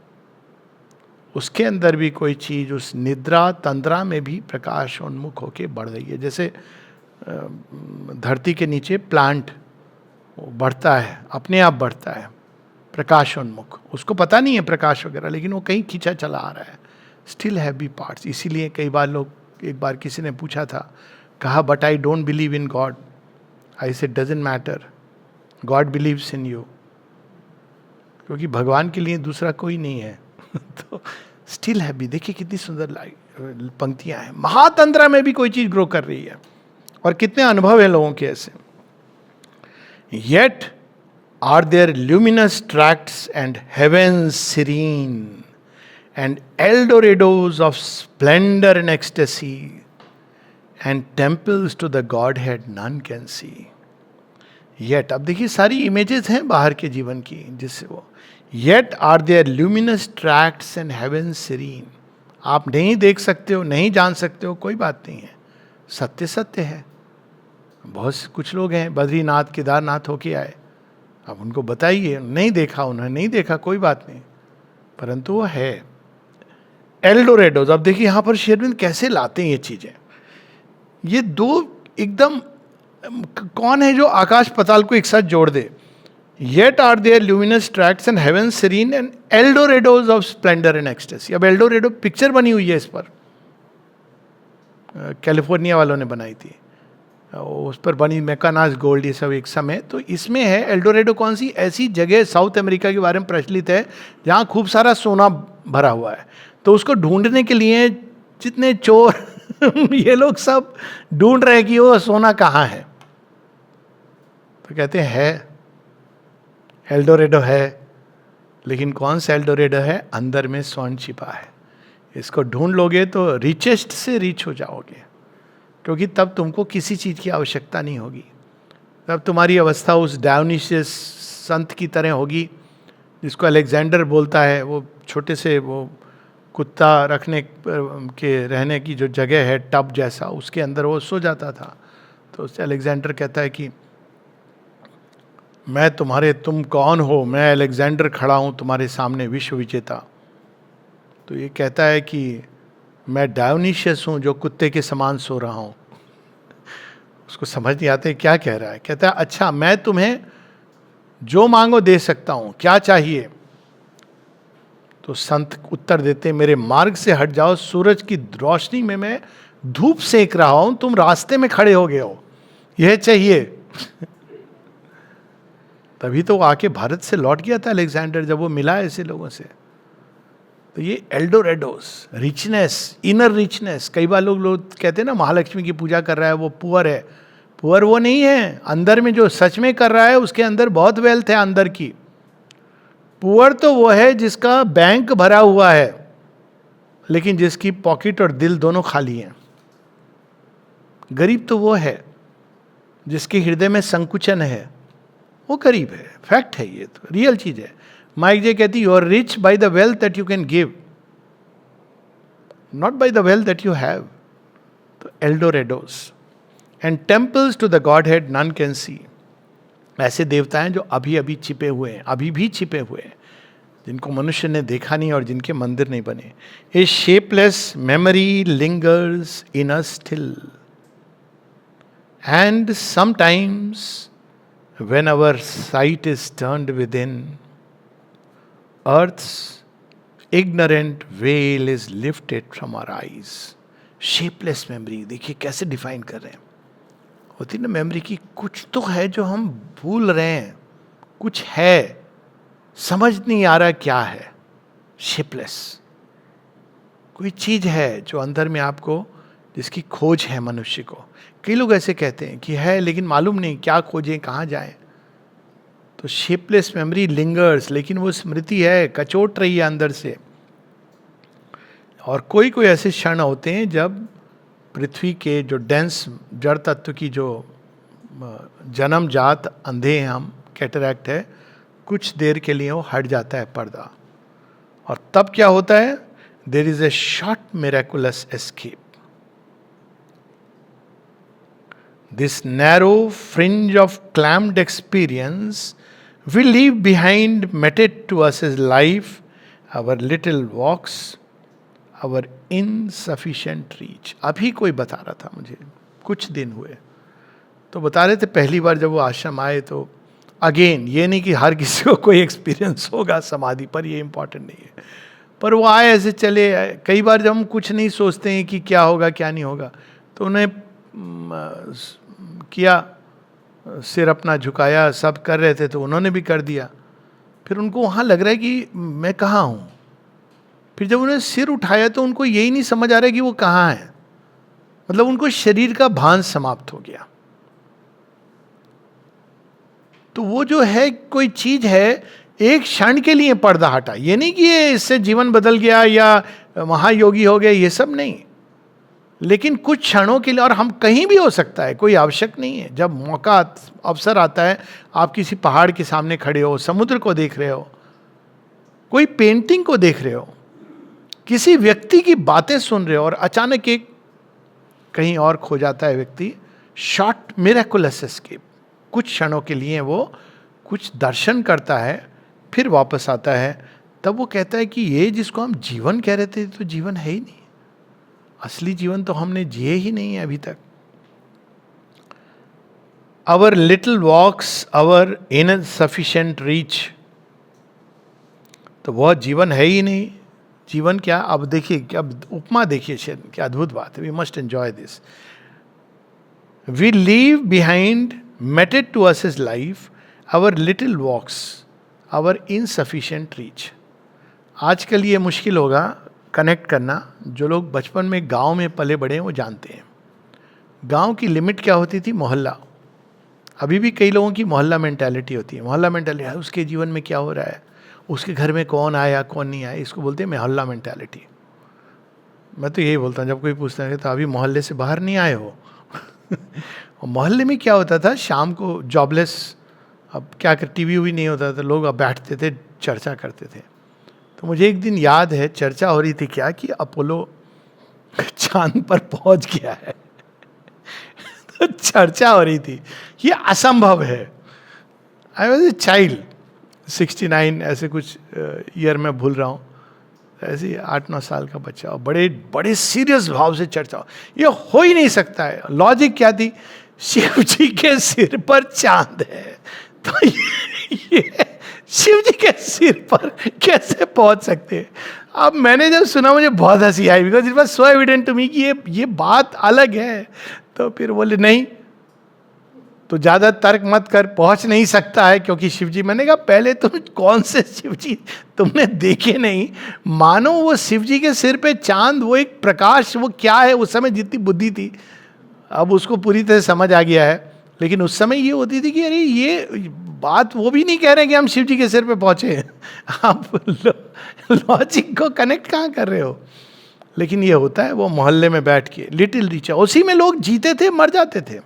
उसके अंदर भी कोई चीज उस निद्रा तंद्रा में भी प्रकाश उन्मुख होके बढ़ रही है. जैसे धरती के नीचे प्लांट वो बढ़ता है, अपने आप बढ़ता है प्रकाशोन्मुख. उसको पता नहीं है प्रकाश वगैरह, लेकिन वो कहीं खींचा चला आ रहा है. Still have be parts. इसीलिए कई बार लोग, एक बार किसी ने पूछा था, कहा but I don't believe in God. I said doesn't matter, God believes in you. क्योंकि भगवान के लिए दूसरा कोई नहीं है. तो स्टिल हैव बी. देखिए कितनी सुंदर पंक्तियां हैं. महातंत्रा में भी कोई चीज ग्रो कर रही है. और कितने अनुभव है लोगों के ऐसे. Yet are there luminous tracts and heavens serene and Eldorados of splendor and ecstasy and temples to the Godhead none can see. Yet, अब देखिए सारी इमेजेस हैं बाहर के जीवन की जिससे वो. Yet are there luminous tracts and heavens serene. आप नहीं देख सकते हो, नहीं जान सकते हो, कोई बात नहीं है. सत्य सत्य है. बहुत से कुछ लोग हैं बद्रीनाथ केदारनाथ होके आए, अब उनको बताइए, नहीं देखा उन्होंने, नहीं देखा, कोई बात नहीं, परंतु वो है. एल्डोरेडोज. अब देखिए यहाँ पर श्री अरविंद कैसे लाते हैं ये चीजें. ये दो एकदम, कौन है जो आकाश पताल को एक साथ जोड़ दे. Yet are there luminous tracts and heavens serene and Eldorados of splendour and ecstasy. अब एल्डोरेडो पिक्चर बनी हुई है इस पर, कैलिफोर्निया वालों ने बनाई थी, उस पर बनी मैकानास गोल्ड, ये सब एक समय. तो इसमें है एल्डोरेडो कौन सी ऐसी जगह साउथ अमेरिका के बारे में प्रचलित है जहाँ खूब सारा सोना भरा हुआ है. तो उसको ढूंढने के लिए जितने चोर ये लोग सब ढूंढ रहे हैं कि वो सोना कहाँ है. तो कहते हैं एल्डोरेडो है, लेकिन कौन सा एल्डोरेडो है, अंदर में स्वर्ण छिपा है. इसको ढूंढ लोगे तो रिचेस्ट से रिच हो जाओगे, क्योंकि तब तुमको किसी चीज़ की आवश्यकता नहीं होगी. तब तुम्हारी अवस्था उस डायोनिशियस संत की तरह होगी जिसको अलेक्जेंडर बोलता है. वो छोटे से वो कुत्ता रखने के रहने की जो जगह है, टब जैसा, उसके अंदर वो सो जाता था. तो उससे अलेक्जेंडर कहता है कि मैं तुम्हारे, तुम कौन हो, मैं अलेक्जेंडर खड़ा हूं तुम्हारे सामने विश्व विजेता। तो ये कहता है कि मैं डायोनिशियस हूं जो कुत्ते के समान सो रहा हूं। उसको समझ नहीं आते क्या कह रहा है। कहता है अच्छा मैं तुम्हें जो मांगो दे सकता हूं, क्या चाहिए? तो संत उत्तर देते मेरे मार्ग से हट जाओ, सूरज की रोशनी में मैं धूप सेक रहा हूं, तुम रास्ते में खड़े हो गए हो, यह चाहिए। तभी तो वो आके भारत से लौट गया था अलेक्जेंडर, जब वो मिला ऐसे लोगों से। तो ये एल्डोरेडोस, रिचनेस, इनर रिचनेस। कई बार लोग कहते हैं ना महालक्ष्मी की पूजा कर रहा है वो पुअर है। पुअर वो नहीं है, अंदर में जो सच में कर रहा है उसके अंदर बहुत वेल्थ है अंदर की। पुअर तो वो है जिसका बैंक भरा हुआ है लेकिन जिसकी पॉकेट और दिल दोनों खाली हैं। गरीब तो वो है जिसके हृदय में संकुचन है, वो गरीब है। फैक्ट है, ये तो रियल चीज है। माइक जे कहती you are rich by the wealth that you can give, not by the wealth that you have. तो Eldorados and temples to the godhead none can कैन सी। ऐसे देवता हैं जो अभी अभी छिपे हुए हैं, अभी भी छिपे हुए हैं, जिनको मनुष्य ने देखा नहीं और जिनके मंदिर नहीं बने। A shapeless memory lingers in a still and sometimes when our sight is turned within, earth's ignorant veil is lifted from our eyes. Shapeless memory, देखिए कैसे डिफाइन कर रहे हैं। होती ना मेमोरी की, कुछ तो है जो हम भूल रहे हैं, कुछ है समझ नहीं आ रहा क्या है। शेपलेस, कोई चीज है जो अंदर में आपको, जिसकी खोज है मनुष्य को। कई लोग ऐसे कहते हैं कि है लेकिन मालूम नहीं क्या खोजें, कहाँ जाएं। तो शेपलेस मेमोरी लिंगर्स, लेकिन वो स्मृति है, कचोट रही है अंदर से। और कोई कोई ऐसे क्षण होते हैं जब पृथ्वी के जो डेंस जड़ तत्व की जो जन्म जात अंधे हैं हम, कैटरैक्ट है, कुछ देर के लिए वो हट जाता है पर्दा, और तब क्या होता है? There is a short miraculous escape. This narrow fringe of clamped experience we leave behind, meted to us as life, our little walks, our insufficient reach. अभी कोई बता रहा था मुझे, कुछ दिन हुए तो बता रहे थे पहली बार जब वो आश्रम आए तो, अगेन ये नहीं कि हर किसी को कोई एक्सपीरियंस होगा समाधि पर, ये इंपॉर्टेंट नहीं है, पर वो आए ऐसे चले आए। कई बार जब हम कुछ नहीं सोचते हैं कि क्या होगा क्या नहीं होगा, तो उन्हें किया, सिर अपना झुकाया, सब कर रहे थे तो उन्होंने भी कर दिया। फिर उनको वहाँ लग रहा है कि मैं कहाँ हूँ। फिर जब उन्होंने सिर उठाया तो उनको यही नहीं समझ आ रहा है कि वो कहाँ है, मतलब उनको शरीर का भान समाप्त हो गया। तो वो जो है कोई चीज है, एक क्षण के लिए पर्दा हटा। ये नहीं कि ये इससे जीवन बदल गया या महायोगी हो गया, ये सब नहीं, लेकिन कुछ क्षणों के लिए। और हम कहीं भी हो सकता है, कोई आवश्यक नहीं है। जब मौका अवसर आता है, आप किसी पहाड़ के सामने खड़े हो, समुद्र को देख रहे हो, कोई पेंटिंग को देख रहे हो, किसी व्यक्ति की बातें सुन रहे हो, और अचानक एक कहीं और खो जाता है व्यक्ति। शॉर्ट मिरेकुलस एस्केप, कुछ क्षणों के लिए वो कुछ दर्शन करता है, फिर वापस आता है। तब वो कहता है कि ये जिसको हम जीवन कह रहे थे तो जीवन है ही नहीं, असली जीवन तो हमने जिए ही नहीं है अभी तक। Our little walks, our insufficient reach, तो वह जीवन है ही नहीं। जीवन क्या? अब देखिए, अब उपमा देखिए, क्या अद्भुत बात है। We must enjoy this. We leave behind, mated to us is life, our little walks, our insufficient reach. आजकल ये मुश्किल होगा कनेक्ट करना। जो लोग बचपन में गांव में पले बड़े हैं वो जानते हैं, गांव की लिमिट क्या होती थी? मोहल्ला। अभी भी कई लोगों की मोहल्ला मेंटालिटी होती है। मोहल्ला मेंटालिटी है, उसके जीवन में क्या हो रहा है, उसके घर में कौन आया कौन नहीं आया, इसको बोलते हैं मोहल्ला मेंटालिटी। मैं तो यही बोलता हूँ जब कोई पूछता है तो अभी मोहल्ले से बाहर नहीं आए हो। और मोहल्ले में क्या होता था, शाम को जॉबलेस, अब क्या कर, टीवी भी नहीं होता था, लोग अब बैठते थे, चर्चा करते थे। तो मुझे एक दिन याद है, चर्चा हो रही थी क्या कि अपोलो चांद पर पहुंच गया है। तो चर्चा हो रही थी, ये असंभव है। आई वॉज ए चाइल्ड, 69 ऐसे कुछ ईयर में भूल रहा हूँ, ऐसे ही 8-9 साल का बच्चा, और बड़े बड़े सीरियस भाव से चर्चा हो, ये हो ही नहीं सकता है। लॉजिक क्या थी, शिव जी के सिर पर चांद है, तो ये शिव जी के सिर पर कैसे पहुंच सकते हैं। अब मैंने जब सुना मुझे बहुत हंसी आई, because it was so evident to me कि ये बात अलग है। तो फिर बोले नहीं, तो ज्यादा तर्क मत कर, पहुंच नहीं सकता है क्योंकि शिव जी। मैंने कहा पहले तुम कौन से शिव जी तुमने देखे नहीं, मानो वो शिव जी के सिर पे चांद, वो एक प्रकाश, वो क्या है, उस समय जितनी बुद्धि थी, अब उसको पूरी तरह समझ आ गया है, लेकिन उस समय ये होती थी कि अरे ये बात, वो भी नहीं कह रहे कि हम शिव जी के सिर पे पहुंचे, आप लॉजिक को कनेक्ट कहाँ कर रहे हो। लेकिन ये होता है, वो मोहल्ले में बैठ के लिटिल रिचा, उसी में लोग जीते थे, मर जाते थे,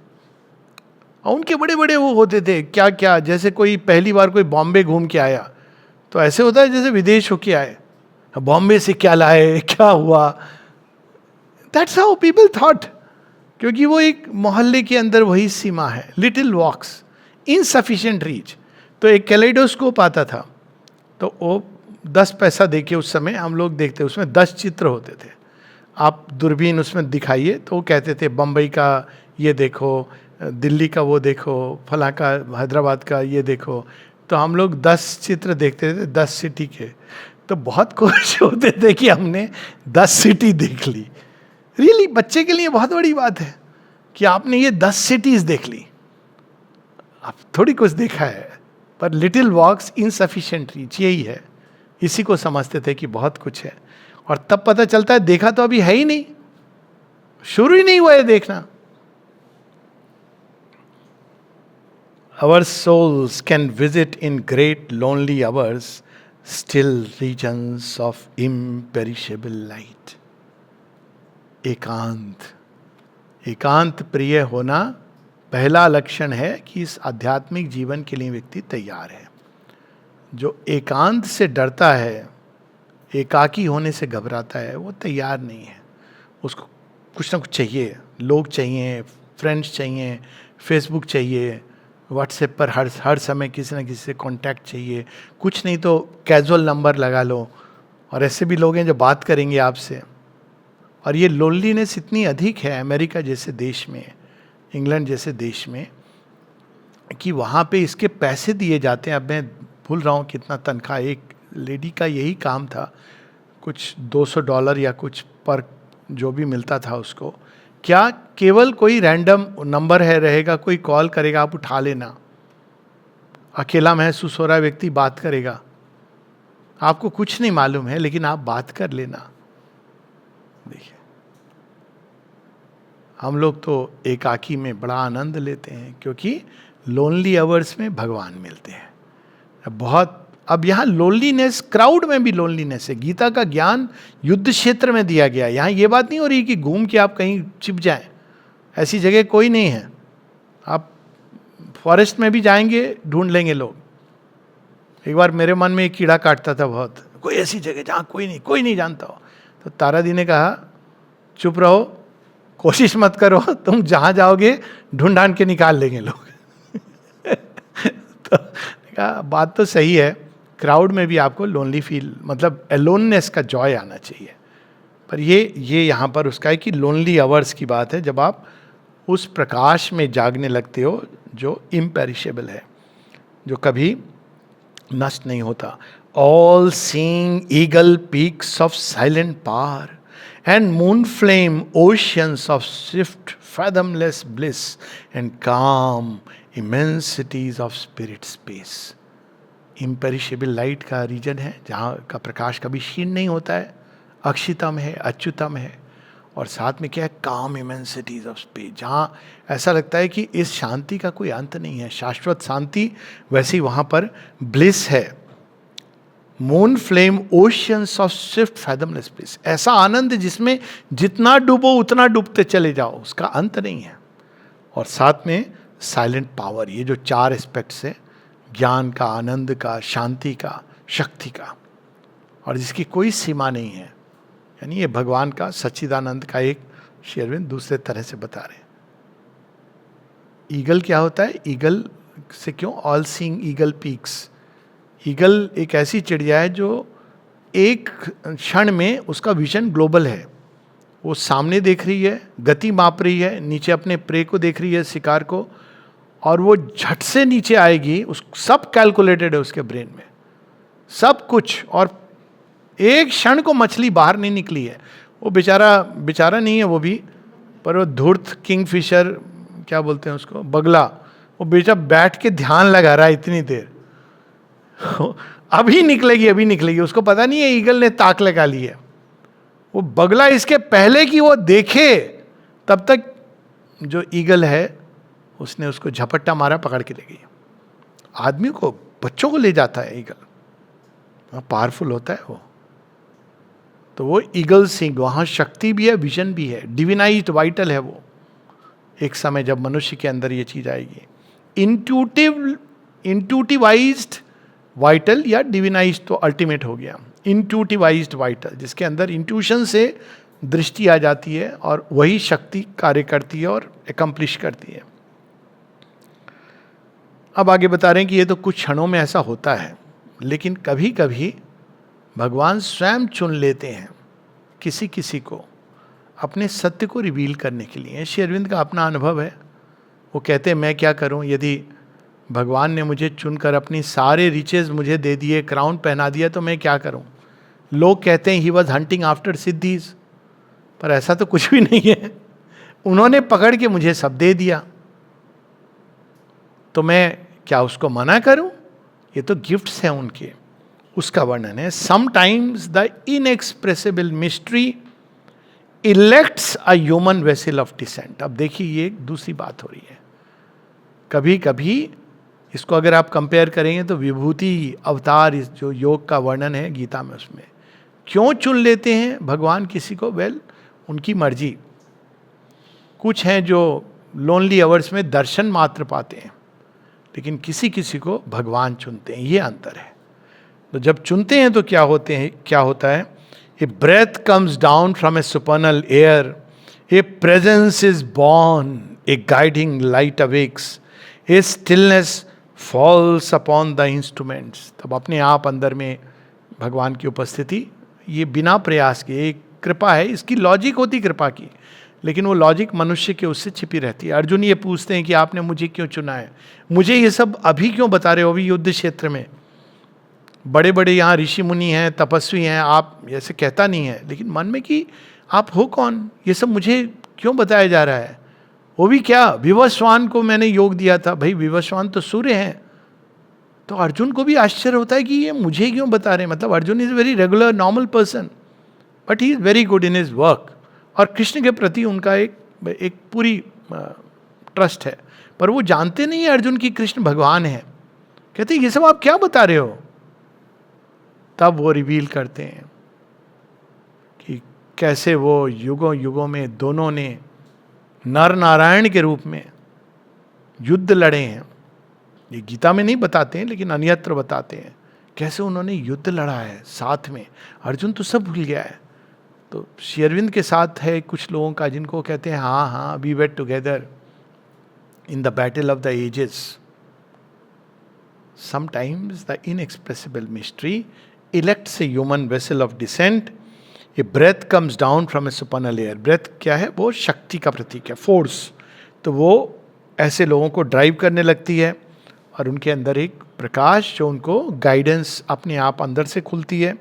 और उनके बड़े बड़े वो होते थे क्या क्या, जैसे कोई पहली बार कोई बॉम्बे घूम के आया तो ऐसे होता है जैसे विदेश होके आए, बॉम्बे से क्या लाए, क्या हुआ, दैट्स हाउ पीपल थॉट, क्योंकि वो एक मोहल्ले के अंदर वही सीमा है, लिटिल वॉक्स, इनसफिशिएंट रीच। तो एक कैलेडोस्कोप आता था, तो वो 10 पैसा देके उस समय हम लोग देखते, उसमें 10 चित्र होते थे, आप दूरबीन उसमें दिखाइए, तो वो कहते थे बम्बई का ये देखो, दिल्ली का वो देखो, फला का, हैदराबाद का ये देखो। तो हम लोग 10 चित्र देखते थे 10 सिटी के, तो बहुत खुश होते थे कि हमने 10 सिटी देख ली। रियली बच्चे के लिए बहुत बड़ी बात है कि आपने ये 10 सिटीज देख ली, आप थोड़ी कुछ देखा है, पर लिटिल वॉक्स इनसफिशिएंट रीच, यही है, इसी को समझते थे कि बहुत कुछ है। और तब पता चलता है देखा तो अभी है ही नहीं, शुरू ही नहीं हुआ है देखना। Our souls can visit in great lonely hours still regions of imperishable light. एकांत, एकांत प्रिय होना पहला लक्षण है कि इस आध्यात्मिक जीवन के लिए व्यक्ति तैयार है। जो एकांत से डरता है, एकाकी होने से घबराता है, वो तैयार नहीं है। उसको कुछ ना कुछ चाहिए, लोग चाहिए, फ्रेंड्स चाहिए, फेसबुक चाहिए, व्हाट्सएप पर हर समय किसी न किसी से कांटेक्ट चाहिए, कुछ नहीं तो कैजुअल नंबर लगा लो, और ऐसे भी लोग हैं जो बात करेंगे आपसे। और ये लोनलीनेस इतनी अधिक है अमेरिका जैसे देश में, इंग्लैंड जैसे देश में, कि वहाँ पे इसके पैसे दिए जाते हैं। अब मैं भूल रहा हूँ कितना तनख्वाह, एक लेडी का यही काम था, कुछ $200 या कुछ पर जो भी मिलता था उसको, क्या केवल कोई रैंडम नंबर है रहेगा, कोई कॉल करेगा, आप उठा लेना, अकेला महसूस हो रहा है व्यक्ति, बात करेगा, आपको कुछ नहीं मालूम है लेकिन आप बात कर लेना। देखिए हम लोग तो एकाकी में बड़ा आनंद लेते हैं, क्योंकि लोनली आवर्स में भगवान मिलते हैं। बहुत अब यहाँ लोनलीनेस, क्राउड में भी लोनलीनेस है। गीता का ज्ञान युद्ध क्षेत्र में दिया गया। यहाँ ये बात नहीं हो रही कि घूम के आप कहीं छिप जाएं, ऐसी जगह कोई नहीं है। आप फॉरेस्ट में भी जाएंगे, ढूंढ लेंगे लोग। एक बार मेरे मन में एक कीड़ा काटता था बहुत, कोई ऐसी जगह जहाँ कोई नहीं जानता हो। तो तारा दी ने कहा चुप रहो, कोशिश मत करो, तुम जहाँ जाओगे ढूंढ के निकाल लेंगे लोग। तो कहा बात तो सही है, क्राउड में भी आपको लोनली फील, मतलब एलोननेस का जॉय आना चाहिए। पर ये यहाँ पर उसका है कि लोनली आवर्स की बात है, जब आप उस प्रकाश में जागने लगते हो जो इम्पेरिशेबल है, जो कभी नष्ट नहीं होता। All seeing eagle peaks of silent power and moon flame oceans of swift fathomless bliss and calm immensities of spirit space. Imperishable light का रीजन है जहाँ का प्रकाश कभी क्षीण नहीं होता है, अक्षितम है, अच्युतम है, और साथ में क्या है, काम इमेंसिटीज ऑफ स्पेस, जहाँ ऐसा लगता है कि इस शांति का कोई अंत नहीं है, शाश्वत शांति। वैसे ही वहाँ पर ब्लिस है, moon flame oceans of swift fathomless bliss, ऐसा आनंद जिसमें जितना डूबो उतना डूबते चले जाओ, उसका अंत नहीं है। और साथ में साइलेंट पावर, ये जो 4 एस्पेक्ट्स है, ज्ञान का, आनंद का, शांति का, शक्ति का, और जिसकी कोई सीमा नहीं है। यानी ये भगवान का सच्चिदानंद का एक श्री अरविंद दूसरे तरह से बता रहे हैं। ईगल क्या होता है? ईगल से क्यों? All seeing eagle peaks. Eagle एक ऐसी चिड़िया है जो एक क्षण में उसका विजन ग्लोबल है। वो सामने देख रही है, गति माप रही है, नीचे अपने प्रे को देख रही है, शिकार को, और वो झट से नीचे आएगी। उस सब कैलकुलेटेड है उसके ब्रेन में, सब कुछ। और एक क्षण को मछली बाहर नहीं निकली है। वो बेचारा नहीं है वो भी, पर वो धूर्त किंगफिशर, क्या बोलते हैं उसको, बगला, वो बेचा बैठ के ध्यान लगा रहा है इतनी देर। अभी निकलेगी, उसको पता नहीं है ईगल ने ताक लगा ली है। वो बगला इसके पहले कि वो देखे तब तक जो ईगल है उसने उसको झपट्टा मारा, पकड़ के ले गई। आदमी को, बच्चों को ले जाता है ईगल, पावरफुल होता है वो। तो वो ईगल सिंग, वहां शक्ति भी है, विजन भी है, डिविनाइज्ड वाइटल है वो। एक समय जब मनुष्य के अंदर ये चीज आएगी, इंट्यूटिवाइज्ड वाइटल या डिविनाइज्ड तो अल्टीमेट हो गया। इंट्यूटिवाइज्ड वाइटल, जिसके अंदर इंट्यूशन से दृष्टि आ जाती है और वही शक्ति कार्य करती है और एकम्प्लिश करती है। अब आगे बता रहे हैं कि ये तो कुछ क्षणों में ऐसा होता है, लेकिन कभी कभी भगवान स्वयं चुन लेते हैं किसी किसी को अपने सत्य को रिवील करने के लिए। श्री अरविंद का अपना अनुभव है। वो कहते हैं मैं क्या करूं, यदि भगवान ने मुझे चुनकर अपनी सारे रिचेज मुझे दे दिए, क्राउन पहना दिया, तो मैं क्या करूं? लोग कहते हैं he was hunting after siddhis, पर ऐसा तो कुछ भी नहीं है। उन्होंने पकड़ के मुझे सब दे दिया, तो मैं क्या उसको मना करूं? ये तो गिफ्ट्स हैं उनके। उसका वर्णन है, sometimes the inexpressible mystery elects a human vessel of descent. अब देखिए ये एक दूसरी बात हो रही है। कभी कभी इसको अगर आप कंपेयर करेंगे तो विभूति अवतार, इस जो योग का वर्णन है गीता में, उसमें क्यों चुन लेते हैं भगवान किसी को? उनकी मर्जी। कुछ हैं जो लोनली आवर्स में दर्शन मात्र पाते हैं, लेकिन किसी किसी को भगवान चुनते हैं, ये अंतर है। तो जब चुनते हैं तो क्या होता है? A breath comes down from a supernal air, a presence is born, a guiding light awakes, a stillness falls upon the instruments. तब अपने आप अंदर में भगवान की उपस्थिति, ये बिना प्रयास के एक कृपा है। इसकी लॉजिक होती कृपा की, लेकिन वो लॉजिक मनुष्य के उससे छिपी रहती है। अर्जुन ये पूछते हैं कि आपने मुझे क्यों चुना है, मुझे ये सब अभी क्यों बता रहे हो, अभी युद्ध क्षेत्र में? बड़े बड़े यहाँ ऋषि मुनि हैं, तपस्वी हैं, आप ऐसे कहता नहीं है, लेकिन मन में कि आप हो कौन, ये सब मुझे क्यों बताया जा रहा है? वो भी क्या, विवस्वान को मैंने योग दिया था। भाई विवस्वान तो सूर्य हैं। तो अर्जुन को भी आश्चर्य होता है कि ये मुझे क्यों बता रहे हैं। मतलब Arjun is very regular normal person, but he is very good in his work. और कृष्ण के प्रति उनका एक पूरी ट्रस्ट है, पर वो जानते नहीं है अर्जुन की कृष्ण भगवान है। कहते ये सब आप क्या बता रहे हो? तब वो रिवील करते हैं कि कैसे वो युगों युगों में दोनों ने नर नारायण के रूप में युद्ध लड़े हैं। ये गीता में नहीं बताते हैं, लेकिन अन्यत्र बताते हैं कैसे उन्होंने युद्ध लड़ा है साथ में। अर्जुन तो सब भूल गया है। तो श्री अरविंद के साथ है कुछ लोगों का जिनको कहते हैं हाँ we wait together in the battle of the ages. Sometimes the inexpressible mystery elects a human vessel of descent, a breath comes down from a supernal air. Breath क्या है? वो शक्ति का प्रतीक है, फोर्स। तो वो ऐसे लोगों को ड्राइव करने लगती है और उनके अंदर एक प्रकाश जो उनको गाइडेंस अपने आप अंदर से खुलती है।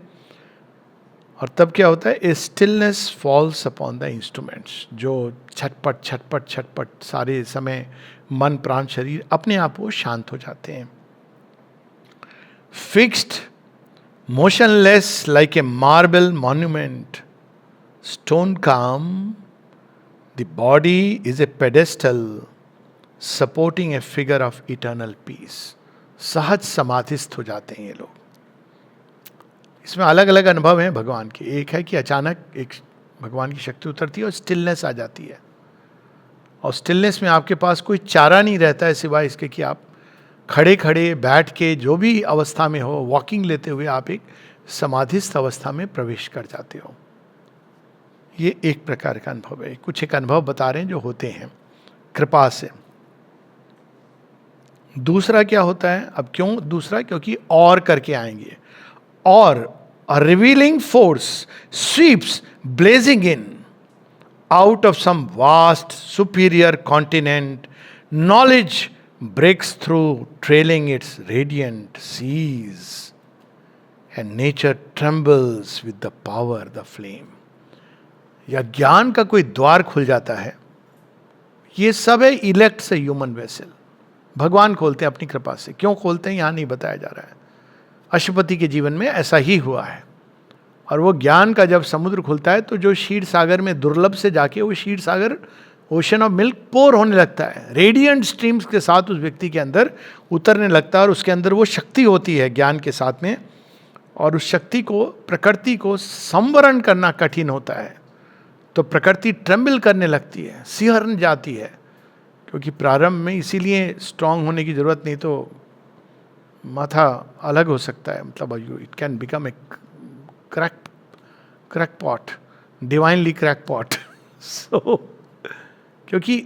और तब क्या होता है? A stillness falls upon the instruments. जो छटपट छटपट छटपट सारे समय मन प्राण शरीर अपने आप वो शांत हो जाते हैं। Fixed motionless like a marble monument, stone calm, the body is a pedestal supporting a figure of eternal peace. सहज समाधिस्थ हो जाते हैं ये लोग। इसमें अलग अलग अनुभव हैं भगवान के। एक है कि अचानक एक भगवान की शक्ति उतरती है और स्टिलनेस आ जाती है, और स्टिलनेस में आपके पास कोई चारा नहीं रहता है सिवाय इसके कि आप खड़े खड़े बैठ के जो भी अवस्था में हो, वॉकिंग लेते हुए आप एक समाधिस्थ अवस्था में प्रवेश कर जाते हो। ये एक प्रकार का अनुभव है। कुछ एक अनुभव बता रहे हैं जो होते हैं कृपा से। दूसरा क्या होता है, अब क्यों दूसरा, क्योंकि और करके आएंगे, और a revealing force sweeps blazing in out of some vast superior continent. Knowledge breaks through, trailing its radiant seas, and nature trembles with the power, the flame. या ज्ञान का कोई द्वार खुल जाता है. ये सब है इलेक्ट से ह्यूमन वेसल. भगवान खोलते हैं अपनी कृपा से. क्यों खोलते हैं यहां नहीं बताया जा रहा है. अशुपति के जीवन में ऐसा ही हुआ है. और वो ज्ञान का जब समुद्र खुलता है तो जो क्षीर सागर में दुर्लभ से जाके वो क्षीर सागर ओशन ऑफ मिल्क पोर होने लगता है, रेडियंट स्ट्रीम्स के साथ उस व्यक्ति के अंदर उतरने लगता है. और उसके अंदर वो शक्ति होती है ज्ञान के साथ में, और उस शक्ति को, प्रकृति को संवरण करना कठिन होता है. तो प्रकृति ट्रेम्बल करने लगती है, सिहरन जाती है. क्योंकि प्रारंभ में इसीलिए स्ट्रांग होने की जरूरत नहीं, तो माथा अलग हो सकता है, मतलब it can become a crackpot, divinely crackpot. So क्योंकि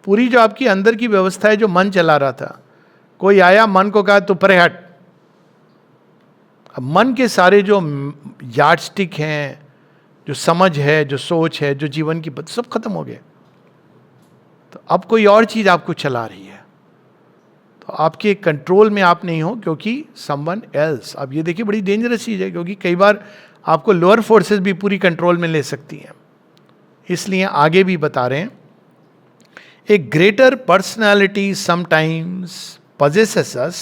पूरी जो आपकी अंदर की व्यवस्था है, जो मन चला रहा था, कोई आया मन को कहा तू परे हट. अब मन के सारे जो यार्डस्टिक हैं, जो समझ है, जो सोच है, जो जीवन की सब खत्म हो गए. तो अब कोई और चीज आपको चला रही है, तो आपके कंट्रोल में आप नहीं हो, क्योंकि समवन एल्स. अब ये देखिए बड़ी डेंजरस चीज है, क्योंकि कई बार आपको लोअर फोर्सेस भी पूरी कंट्रोल में ले सकती हैं. इसलिए आगे भी बता रहे हैं, a greater personality sometimes possesses us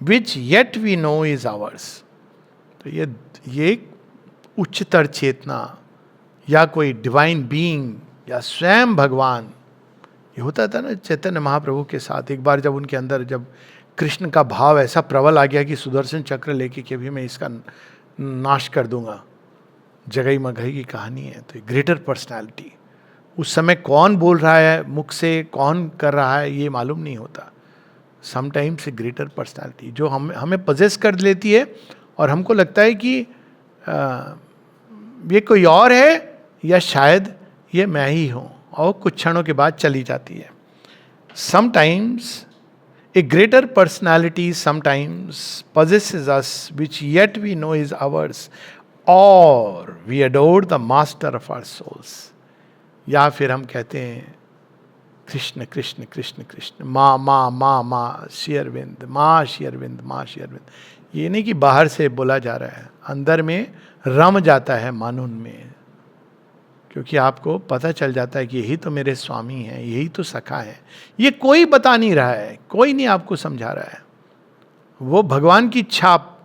which yet we know is ours. तो ये उच्चतर चेतना या कोई डिवाइन बीइंग या स्वयं भगवान, ये होता था ना चैतन्य महाप्रभु के साथ. एक बार जब उनके अंदर जब कृष्ण का भाव ऐसा प्रबल आ गया कि सुदर्शन चक्र लेके कि अभी मैं इसका नाश कर दूंगा, जगई मगई की कहानी है. तो ग्रेटर पर्सनालिटी, उस समय कौन बोल रहा है मुख से, कौन कर रहा है ये मालूम नहीं होता. समटाइम्स ए ग्रेटर पर्सनालिटी जो हमें पजेस कर लेती है, और हमको लगता है कि ये कोई और है या शायद ये मैं ही हूँ, और कुछ क्षणों के बाद चली जाती है. Sometimes a greater personality sometimes possesses us which yet we know is ours, or we adore the master of our souls. या फिर हम कहते हैं कृष्ण कृष्ण कृष्ण कृष्ण, माँ माँ माँ माँ श्री अरविंद, माँ श्री अरविंद, माँ श्री अरविंद. ये नहीं कि बाहर से बोला जा रहा है, अंदर में रम जाता है मन उनमें, क्योंकि आपको पता चल जाता है कि यही तो मेरे स्वामी हैं, यही तो सखा है. ये कोई बता नहीं रहा है, कोई नहीं आपको समझा रहा है. वो भगवान की छाप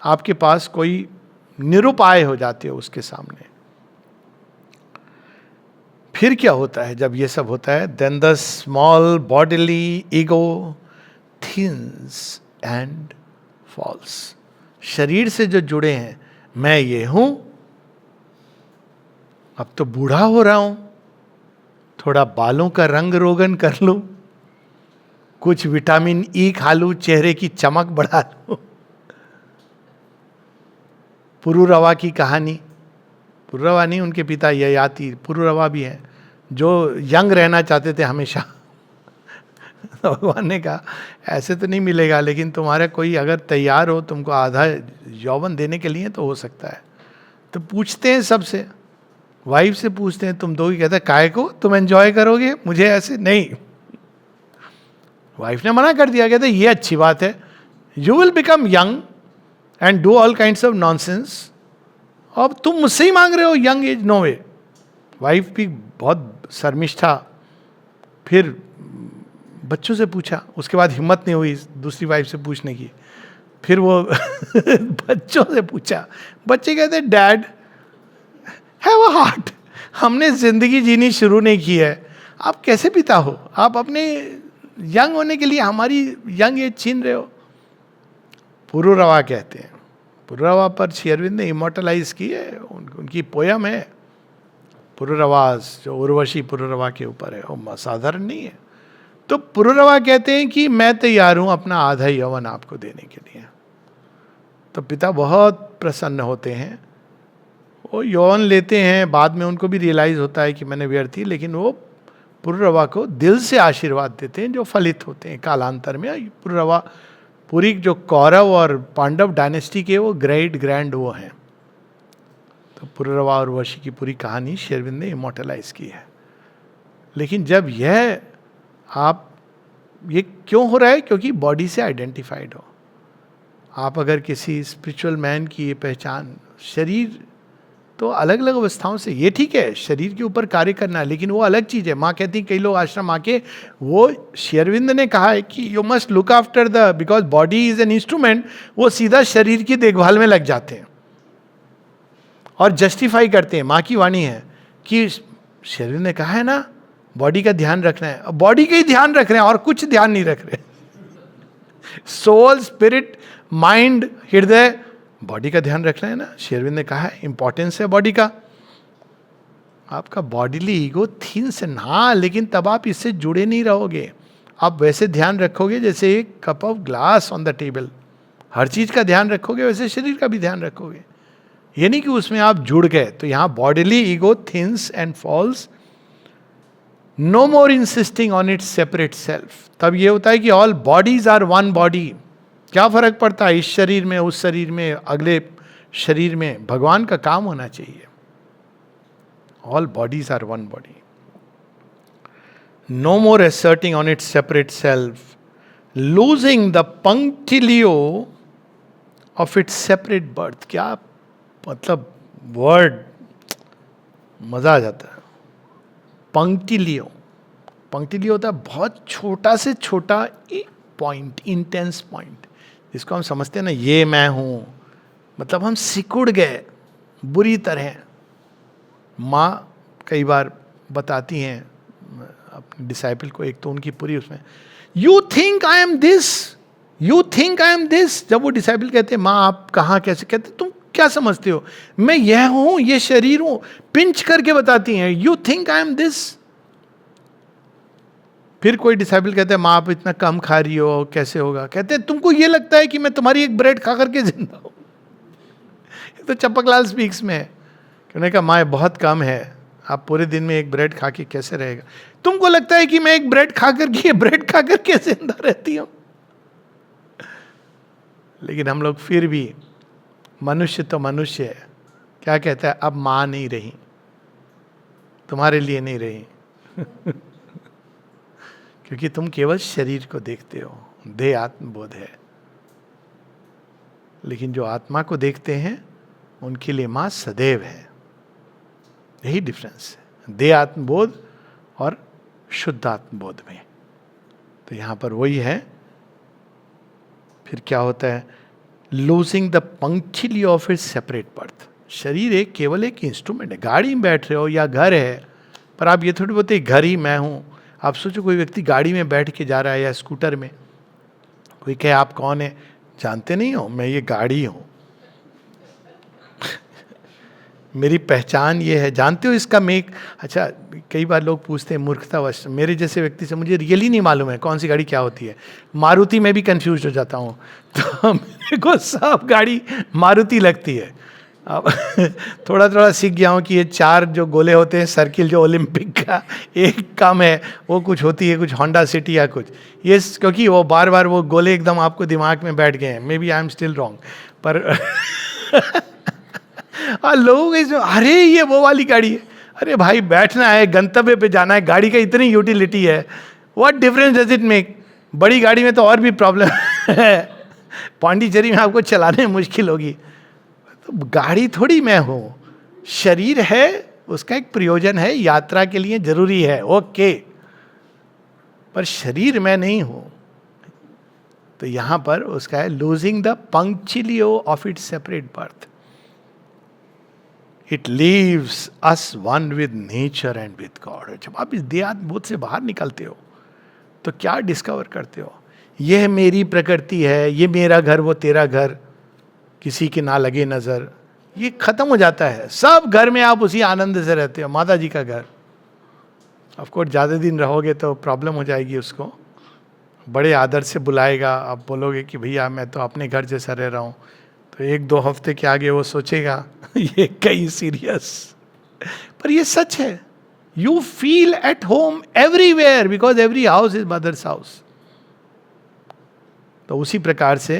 आपके पास कोई निरुपाय हो जाती है उसके सामने. फिर क्या होता है जब ये सब होता है? Then the small bodily ego thins and falls. शरीर से जो जुड़े हैं, मैं ये हूं, अब तो बूढ़ा हो रहा हूं, थोड़ा बालों का रंग रोगन कर लूं, कुछ विटामिन ई खा लूं, चेहरे की चमक बढ़ा लूं. पुरुरवा की कहानी, पुरुरवा नहीं, उनके पिता ययाति पुरुरवा भी है, जो यंग रहना चाहते थे हमेशा. भगवान ने कहा ऐसे तो नहीं मिलेगा, लेकिन तुम्हारा कोई अगर तैयार हो तुमको आधा यौवन देने के लिए तो हो सकता है. तो पूछते हैं सबसे, वाइफ से पूछते हैं तुम दोगे, कहते हैं काय को, तुम एंजॉय करोगे, मुझे ऐसे नहीं. वाइफ ने मना कर दिया, कहते ये अच्छी बात है, you will become young and do all kinds of nonsense. अब तुम मुझसे ही मांग रहे हो यंग एज, नो वे. वाइफ भी बहुत शर्मिष्ठा. फिर बच्चों से पूछा, उसके बाद हिम्मत नहीं हुई दूसरी वाइफ से पूछने की. फिर वो बच्चों से पूछा, बच्चे कहते डैड हैव अ हार्ट, हमने जिंदगी जीनी शुरू नहीं की है, आप कैसे पिता हो, आप अपने यंग होने के लिए हमारी यंग एज छीन रहे हो. पुरुरवा कहते हैं, पुरुरवा पर श्री अरविंद ने इमोर्टलाइज की है, उनकी पोयम है पुरुरवास, जो उर्वशी पुरुरवा के ऊपर है, वो साधारण नहीं है. तो पुरुरवा कहते हैं कि मैं तैयार हूं अपना आधा यौवन आपको देने के लिए. तो पिता बहुत प्रसन्न होते हैं, वो यौवन लेते हैं. बाद में उनको भी रियलाइज होता है कि मैंने व्यर्थ ही, लेकिन वो पुरुरवा को दिल से आशीर्वाद देते हैं जो फलित होते हैं कालांतर में। पुरुरवा पूरी जो कौरव और पांडव डायनेस्टी के वो ग्रेट ग्रैंड वो हैं। तो पुरुरवा और वशी की पूरी कहानी श्री अरविंद ने इमोर्टलाइज की है। लेकिन जब यह आप ये क्यों हो रहा है? क्योंकि बॉडी से आइडेंटिफाइड हो आप। अगर किसी स्पिरिचुअल मैन की ये पहचान, शरीर तो अलग अलग अवस्थाओं से, ये ठीक है शरीर के ऊपर कार्य करना है, लेकिन वो अलग चीज़ है। माँ कहती कई लोग आश्रम आके, वो श्री अरविंद ने कहा है कि you must look after the, because body is an instrument, वो सीधा शरीर की देखभाल में लग जाते हैं और जस्टिफाई करते हैं। माँ की वाणी है कि श्री अरविंद ने कहा है ना बॉडी का ध्यान रखना है, बॉडी का ही ध्यान रख रहे हैं और कुछ ध्यान नहीं रख रहे। सोल, स्पिरिट, माइंड, हृदय, बॉडी का ध्यान रखना है ना। श्री अरविंद ने कहा है इंपॉर्टेंस है बॉडी का। आपका बॉडीली ईगो थिन्स है हाँ, लेकिन तब आप इससे जुड़े नहीं रहोगे। आप वैसे ध्यान रखोगे जैसे एक cup of glass on the table, हर चीज का ध्यान रखोगे, वैसे शरीर का भी ध्यान रखोगे। ये नहीं कि उसमें आप जुड़ गए। तो यहां bodily ego thins and falls, no more insisting on its separate self. तब ये होता है कि all bodies are one body. क्या फर्क पड़ता है इस शरीर में, उस शरीर में, अगले शरीर में? भगवान का काम होना चाहिए। All bodies are one body. No more asserting on its separate self, losing the punctilio of its separate birth। क्या मतलब वर्ड, मजा आ जाता है। पंक्टिलियो, पंक्टिलियो होता है बहुत छोटा से छोटा पॉइंट, इंटेंस पॉइंट, जिसको हम समझते हैं ना ये मैं हूं, मतलब हम सिकुड़ गए बुरी तरह। माँ कई बार बताती हैं अपने डिसाइपल को, एक तो उनकी पूरी उसमें, you think I am this, you think I am this. जब वो डिसाइपल कहते हैं माँ आप कहाँ कैसे, कहते तुम क्या समझते हो, मैं यह हूं, ये शरीर हूं, पिंच करके बताती हैं you think I am this. फिर कोई डिसाइपल कहते हैं माँ आप इतना कम खा रही हो, कैसे होगा? कहते हैं तुमको ये लगता है कि मैं तुम्हारी एक ब्रेड खा करके जिंदा हूं। तो चपकलाल स्पीक्स में है कि उन्होंने कहा माँ बहुत कम है, आप पूरे दिन में एक ब्रेड खा के कैसे रहेगा? तुमको लगता है कि मैं एक ब्रेड खा करके, ब्रेड खा करके जिंदा रहती हूं। लेकिन हम लोग फिर भी, मनुष्य तो मनुष्य है, क्या कहता है अब माँ नहीं रही, तुम्हारे लिए नहीं रही। क्योंकि तुम केवल शरीर को देखते हो, देह आत्मबोध है। लेकिन जो आत्मा को देखते हैं उनके लिए माँ सदैव है। यही डिफरेंस है देह आत्मबोध और शुद्ध आत्मबोध में। तो यहां पर वही है। फिर क्या होता है? Losing the punctually of its separate birth. शरीर एक केवल एक इंस्ट्रूमेंट है। गाड़ी में बैठ रहे हो या घर है, पर आप ये थोड़ी बोलते घर ही मैं हूं। आप सोचो कोई व्यक्ति गाड़ी में बैठ के जा रहा है या स्कूटर में, कोई कहे आप कौन है, जानते नहीं हो मैं ये गाड़ी हूं, मेरी पहचान ये है, जानते हो इसका मेक। अच्छा कई बार लोग पूछते हैं मूर्खतावश, मेरे जैसे व्यक्ति से मुझे रियली नहीं मालूम है कौन सी गाड़ी क्या होती है। मारुति में भी कंफ्यूज हो जाता हूँ, तो मेरे को सब गाड़ी मारुति लगती है। अब थोड़ा थोड़ा सीख गया हूँ कि ये 4 जो गोले होते हैं सर्किल जो ओलंपिक का, एक कम है वो कुछ होती है, कुछ होंडा सिटी या कुछ ये, क्योंकि वो बार बार वो गोले एकदम आपको दिमाग में बैठ गए हैं। Maybe I am still wrong, पर लोग अरे ये वो वाली गाड़ी है। अरे भाई बैठना है, गंतव्य पे जाना है, गाड़ी का इतनी यूटिलिटी है, what difference does it make? बड़ी गाड़ी में तो और भी प्रॉब्लम है, पांडिचेरी में आपको चलाने में मुश्किल होगी। तो गाड़ी थोड़ी मैं हूं, शरीर है, उसका एक प्रयोजन है, यात्रा के लिए जरूरी है, ओके, पर शरीर मैं नहीं हूं। तो यहां पर उसका है losing the punctuality of its separate birth. It leaves us one with nature and with God. जब आप इस देहात्मबोध से बाहर निकलते हो तो क्या डिस्कवर करते हो? यह मेरी प्रकृति है, ये मेरा घर, वो तेरा घर, किसी की ना लगे नजर, ये खत्म हो जाता है। सब घर में आप उसी आनंद से रहते हो। माता जी का घर, ऑफकोर्स ज़्यादा दिन रहोगे तो प्रॉब्लम हो जाएगी, उसको बड़े आदर से बुलाएगा। आप बोलोगे कि भैया मैं तो अपने घर जैसा रह रहा हूँ, तो 1-2 हफ्ते के आगे वो सोचेगा ये कहीं सीरियस। पर ये सच है, you feel at home everywhere because every house is mother's house. तो उसी प्रकार से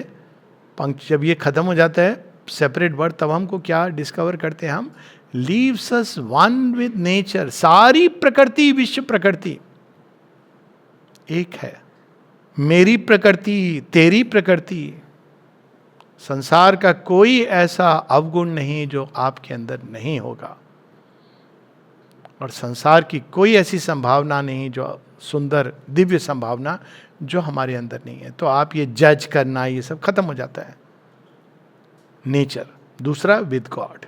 पंक्ति जब ये खत्म हो जाता है सेपरेट वर्ड, तब हमको क्या डिस्कवर करते हैं हम? Leaves us one with nature. सारी प्रकृति, विश्व प्रकृति एक है. मेरी प्रकृति, तेरी प्रकृति, संसार का कोई ऐसा अवगुण नहीं जो आपके अंदर नहीं होगा, और संसार की कोई ऐसी संभावना नहीं जो सुंदर दिव्य संभावना जो हमारे अंदर नहीं है. तो आप ये जज करना, ये सब खत्म हो जाता है. नेचर. दूसरा विद गॉड,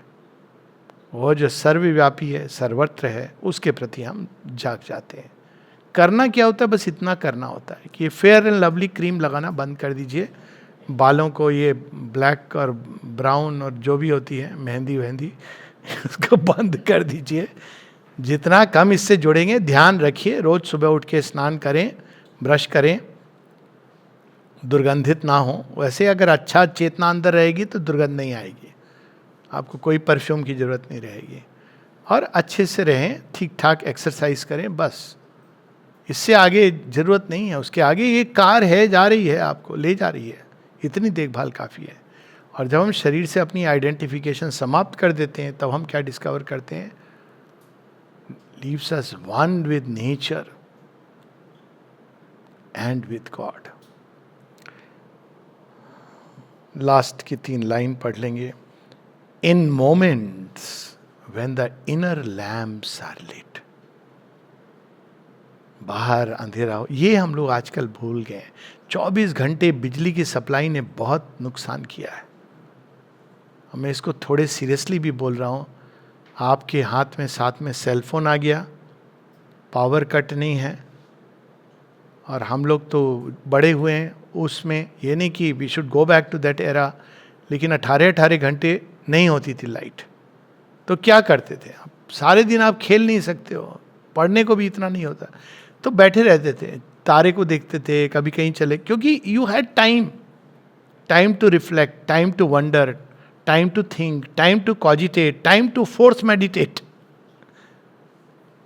वो जो सर्वव्यापी है, सर्वत्र है, उसके प्रति हम जाग जाते हैं. करना क्या होता है? बस इतना करना होता है कि फेयर एंड लवली क्रीम लगाना बंद कर दीजिए. बालों को ये ब्लैक और ब्राउन और जो भी होती है मेहंदी वहंदी उसको बंद कर दीजिए. जितना कम इससे जुड़ेंगे. ध्यान रखिए, रोज सुबह उठ के स्नान करें, ब्रश करें, दुर्गंधित ना हो. वैसे अगर अच्छा चेतना अंदर रहेगी तो दुर्गंध नहीं आएगी, आपको कोई परफ्यूम की जरूरत नहीं रहेगी. और अच्छे से रहें, ठीक ठाक एक्सरसाइज करें, बस. इससे आगे जरूरत नहीं है. उसके आगे ये कार है, जा रही है, आपको ले जा रही है, इतनी देखभाल काफ़ी है. और जब हम शरीर से अपनी आइडेंटिफिकेशन समाप्त कर देते हैं, तब हम क्या डिस्कवर करते हैं? Leaves us one with nature and with God. Last की 3 लाइन पढ़ लेंगे. In moments when the inner lamps are lit. बाहर अंधेरा हो, ये हम लोग आजकल भूल गए. 24 घंटे बिजली की सप्लाई ने बहुत नुकसान किया है. मैं इसको थोड़े सीरियसली भी बोल रहा हूँ. आपके हाथ में साथ में सेल फोन आ गया, पावर कट नहीं है, और हम लोग तो बड़े हुए हैं उसमें. ये नहीं कि we should go back to that era, लेकिन 18 घंटे नहीं होती थी लाइट. तो क्या करते थे आप? सारे दिन आप खेल नहीं सकते हो, पढ़ने को भी इतना नहीं होता, तो बैठे रहते थे, तारे को देखते थे, कभी कहीं चले, क्योंकि you had time to reflect, time to wonder, time to think, time to cogitate, time to force meditate.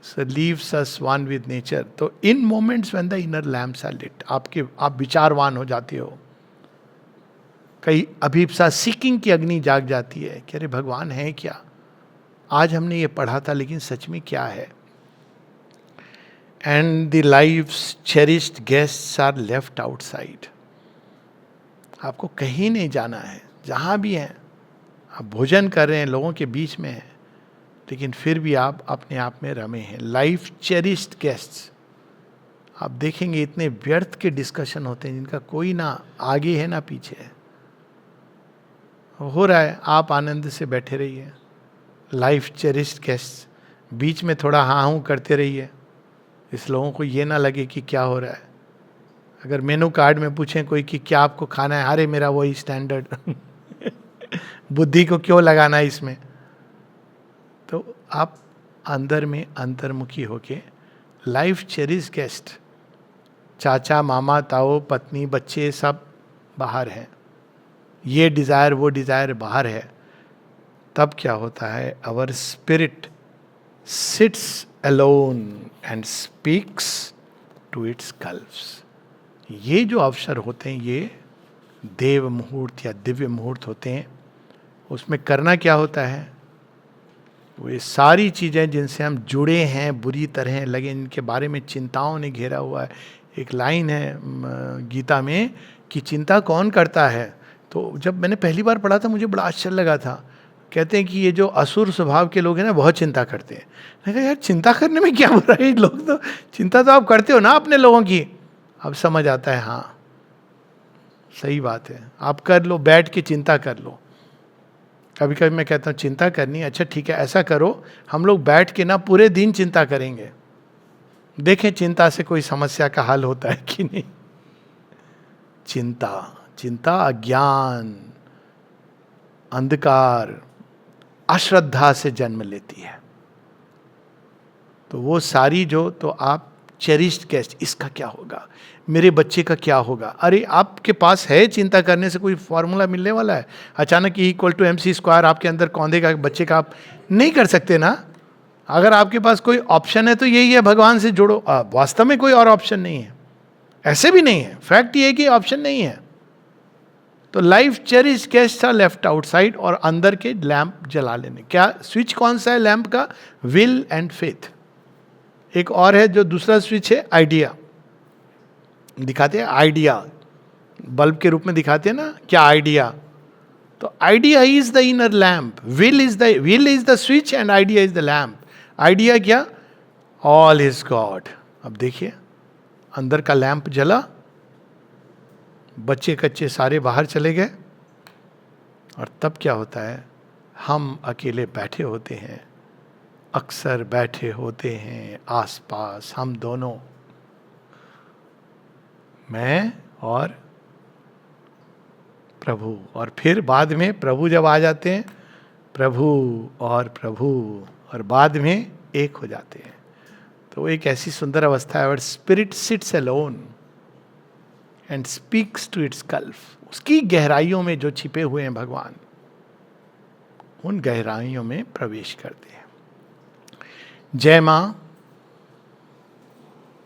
So leaves us one with nature. तो in moments when the inner lamps are lit, आप विचारवान हो जाते हो. कई अभिप्सा seeking की अग्नि जाग जाती है कि अरे भगवान है क्या? आज हमने ये पढ़ा था, लेकिन सच में क्या है? And the lives cherished guests are left outside. आपको कहीं नहीं जाना है, जहाँ भी हैं आप भोजन कर रहे हैं, लोगों के बीच में हैं, लेकिन फिर भी आप अपने आप में रमे हैं. Life cherished guests. आप देखेंगे इतने व्यर्थ के डिस्कशन होते हैं जिनका कोई ना आगे है ना पीछे है. हो रहा है, आप आनंद से बैठे रहिए. Life cherished guests. बीच में थोड़ा हाँ हूँ करते रहिए, इस लोगों को ये ना लगे कि क्या हो रहा है. अगर मेनू कार्ड में पूछें कोई कि क्या आपको खाना है, अरे मेरा वही स्टैंडर्ड बुद्धि को क्यों लगाना है इसमें. तो आप अंदर में अंतर्मुखी होके लाइफ चेरिश गेस्ट, चाचा मामा ताऊ पत्नी बच्चे सब बाहर हैं, ये डिज़ायर वो डिज़ायर बाहर है. तब क्या होता है? Our spirit sits alone and speaks to its gulfs. ये जो अवसर होते हैं, ये देव मुहूर्त या दिव्य मुहूर्त होते हैं. उसमें करना क्या होता है? वो ये सारी चीज़ें जिनसे हम जुड़े हैं, बुरी तरह लगे, इनके बारे में चिंताओं ने घेरा हुआ है. एक लाइन है गीता में कि चिंता कौन करता है. तो जब मैंने पहली बार पढ़ा था मुझे बड़ा आश्चर्य लगा था. कहते हैं कि ये जो असुर स्वभाव के लोग हैं ना, बहुत चिंता करते हैं. मैंने कहा यार चिंता करने में क्या बुरा है? लोग तो चिंता तो आप करते हो ना अपने लोगों की. अब समझ आता है, हाँ सही बात है, आप कर लो, बैठ के चिंता कर लो. कभी कभी मैं कहता हूँ चिंता करनी, अच्छा ठीक है ऐसा करो, हम लोग बैठ के ना पूरे दिन चिंता करेंगे, देखें चिंता से कोई समस्या का हल होता है कि नहीं. चिंता अज्ञान, अंधकार, अश्रद्धा से जन्म लेती है. तो वो सारी जो, तो आप चेरिश्ड गेस्ट, इसका क्या होगा, मेरे बच्चे का क्या होगा. अरे आपके पास है चिंता करने से कोई फॉर्मूला मिलने वाला है? अचानक E = MC² आपके अंदर कौंधे का बच्चे का आप नहीं कर सकते ना. अगर आपके पास कोई ऑप्शन है तो यही है, भगवान से जुड़ो। वास्तव में कोई और ऑप्शन नहीं है, ऐसे भी नहीं है, फैक्ट ये है कि ऑप्शन नहीं है। तो life cherish guests are left outside, और अंदर के लैंप जला लेने। क्या स्विच कौन सा है लैंप का? Will and faith. एक और है जो दूसरा स्विच है, आइडिया। दिखाते हैं आइडिया, बल्ब के रूप में दिखाते हैं ना, क्या आइडिया। तो idea is the inner lamp, will is the switch and idea is the lamp. Idea क्या? All is God. अब देखिए, अंदर का लैंप जला, बच्चे कच्चे सारे बाहर चले गए, और तब क्या होता है? हम अकेले बैठे होते हैं, अक्सर बैठे होते हैं आसपास हम दोनों, मैं और प्रभु। और फिर बाद में प्रभु जब आ जाते हैं, प्रभु, और बाद में एक हो जाते हैं। तो एक ऐसी सुंदर अवस्था है, spirit sits alone and speaks to its gulf. उसकी गहराइयों में जो छिपे हुए हैं भगवान, उन गहराइयों में प्रवेश करते हैं। जय मां।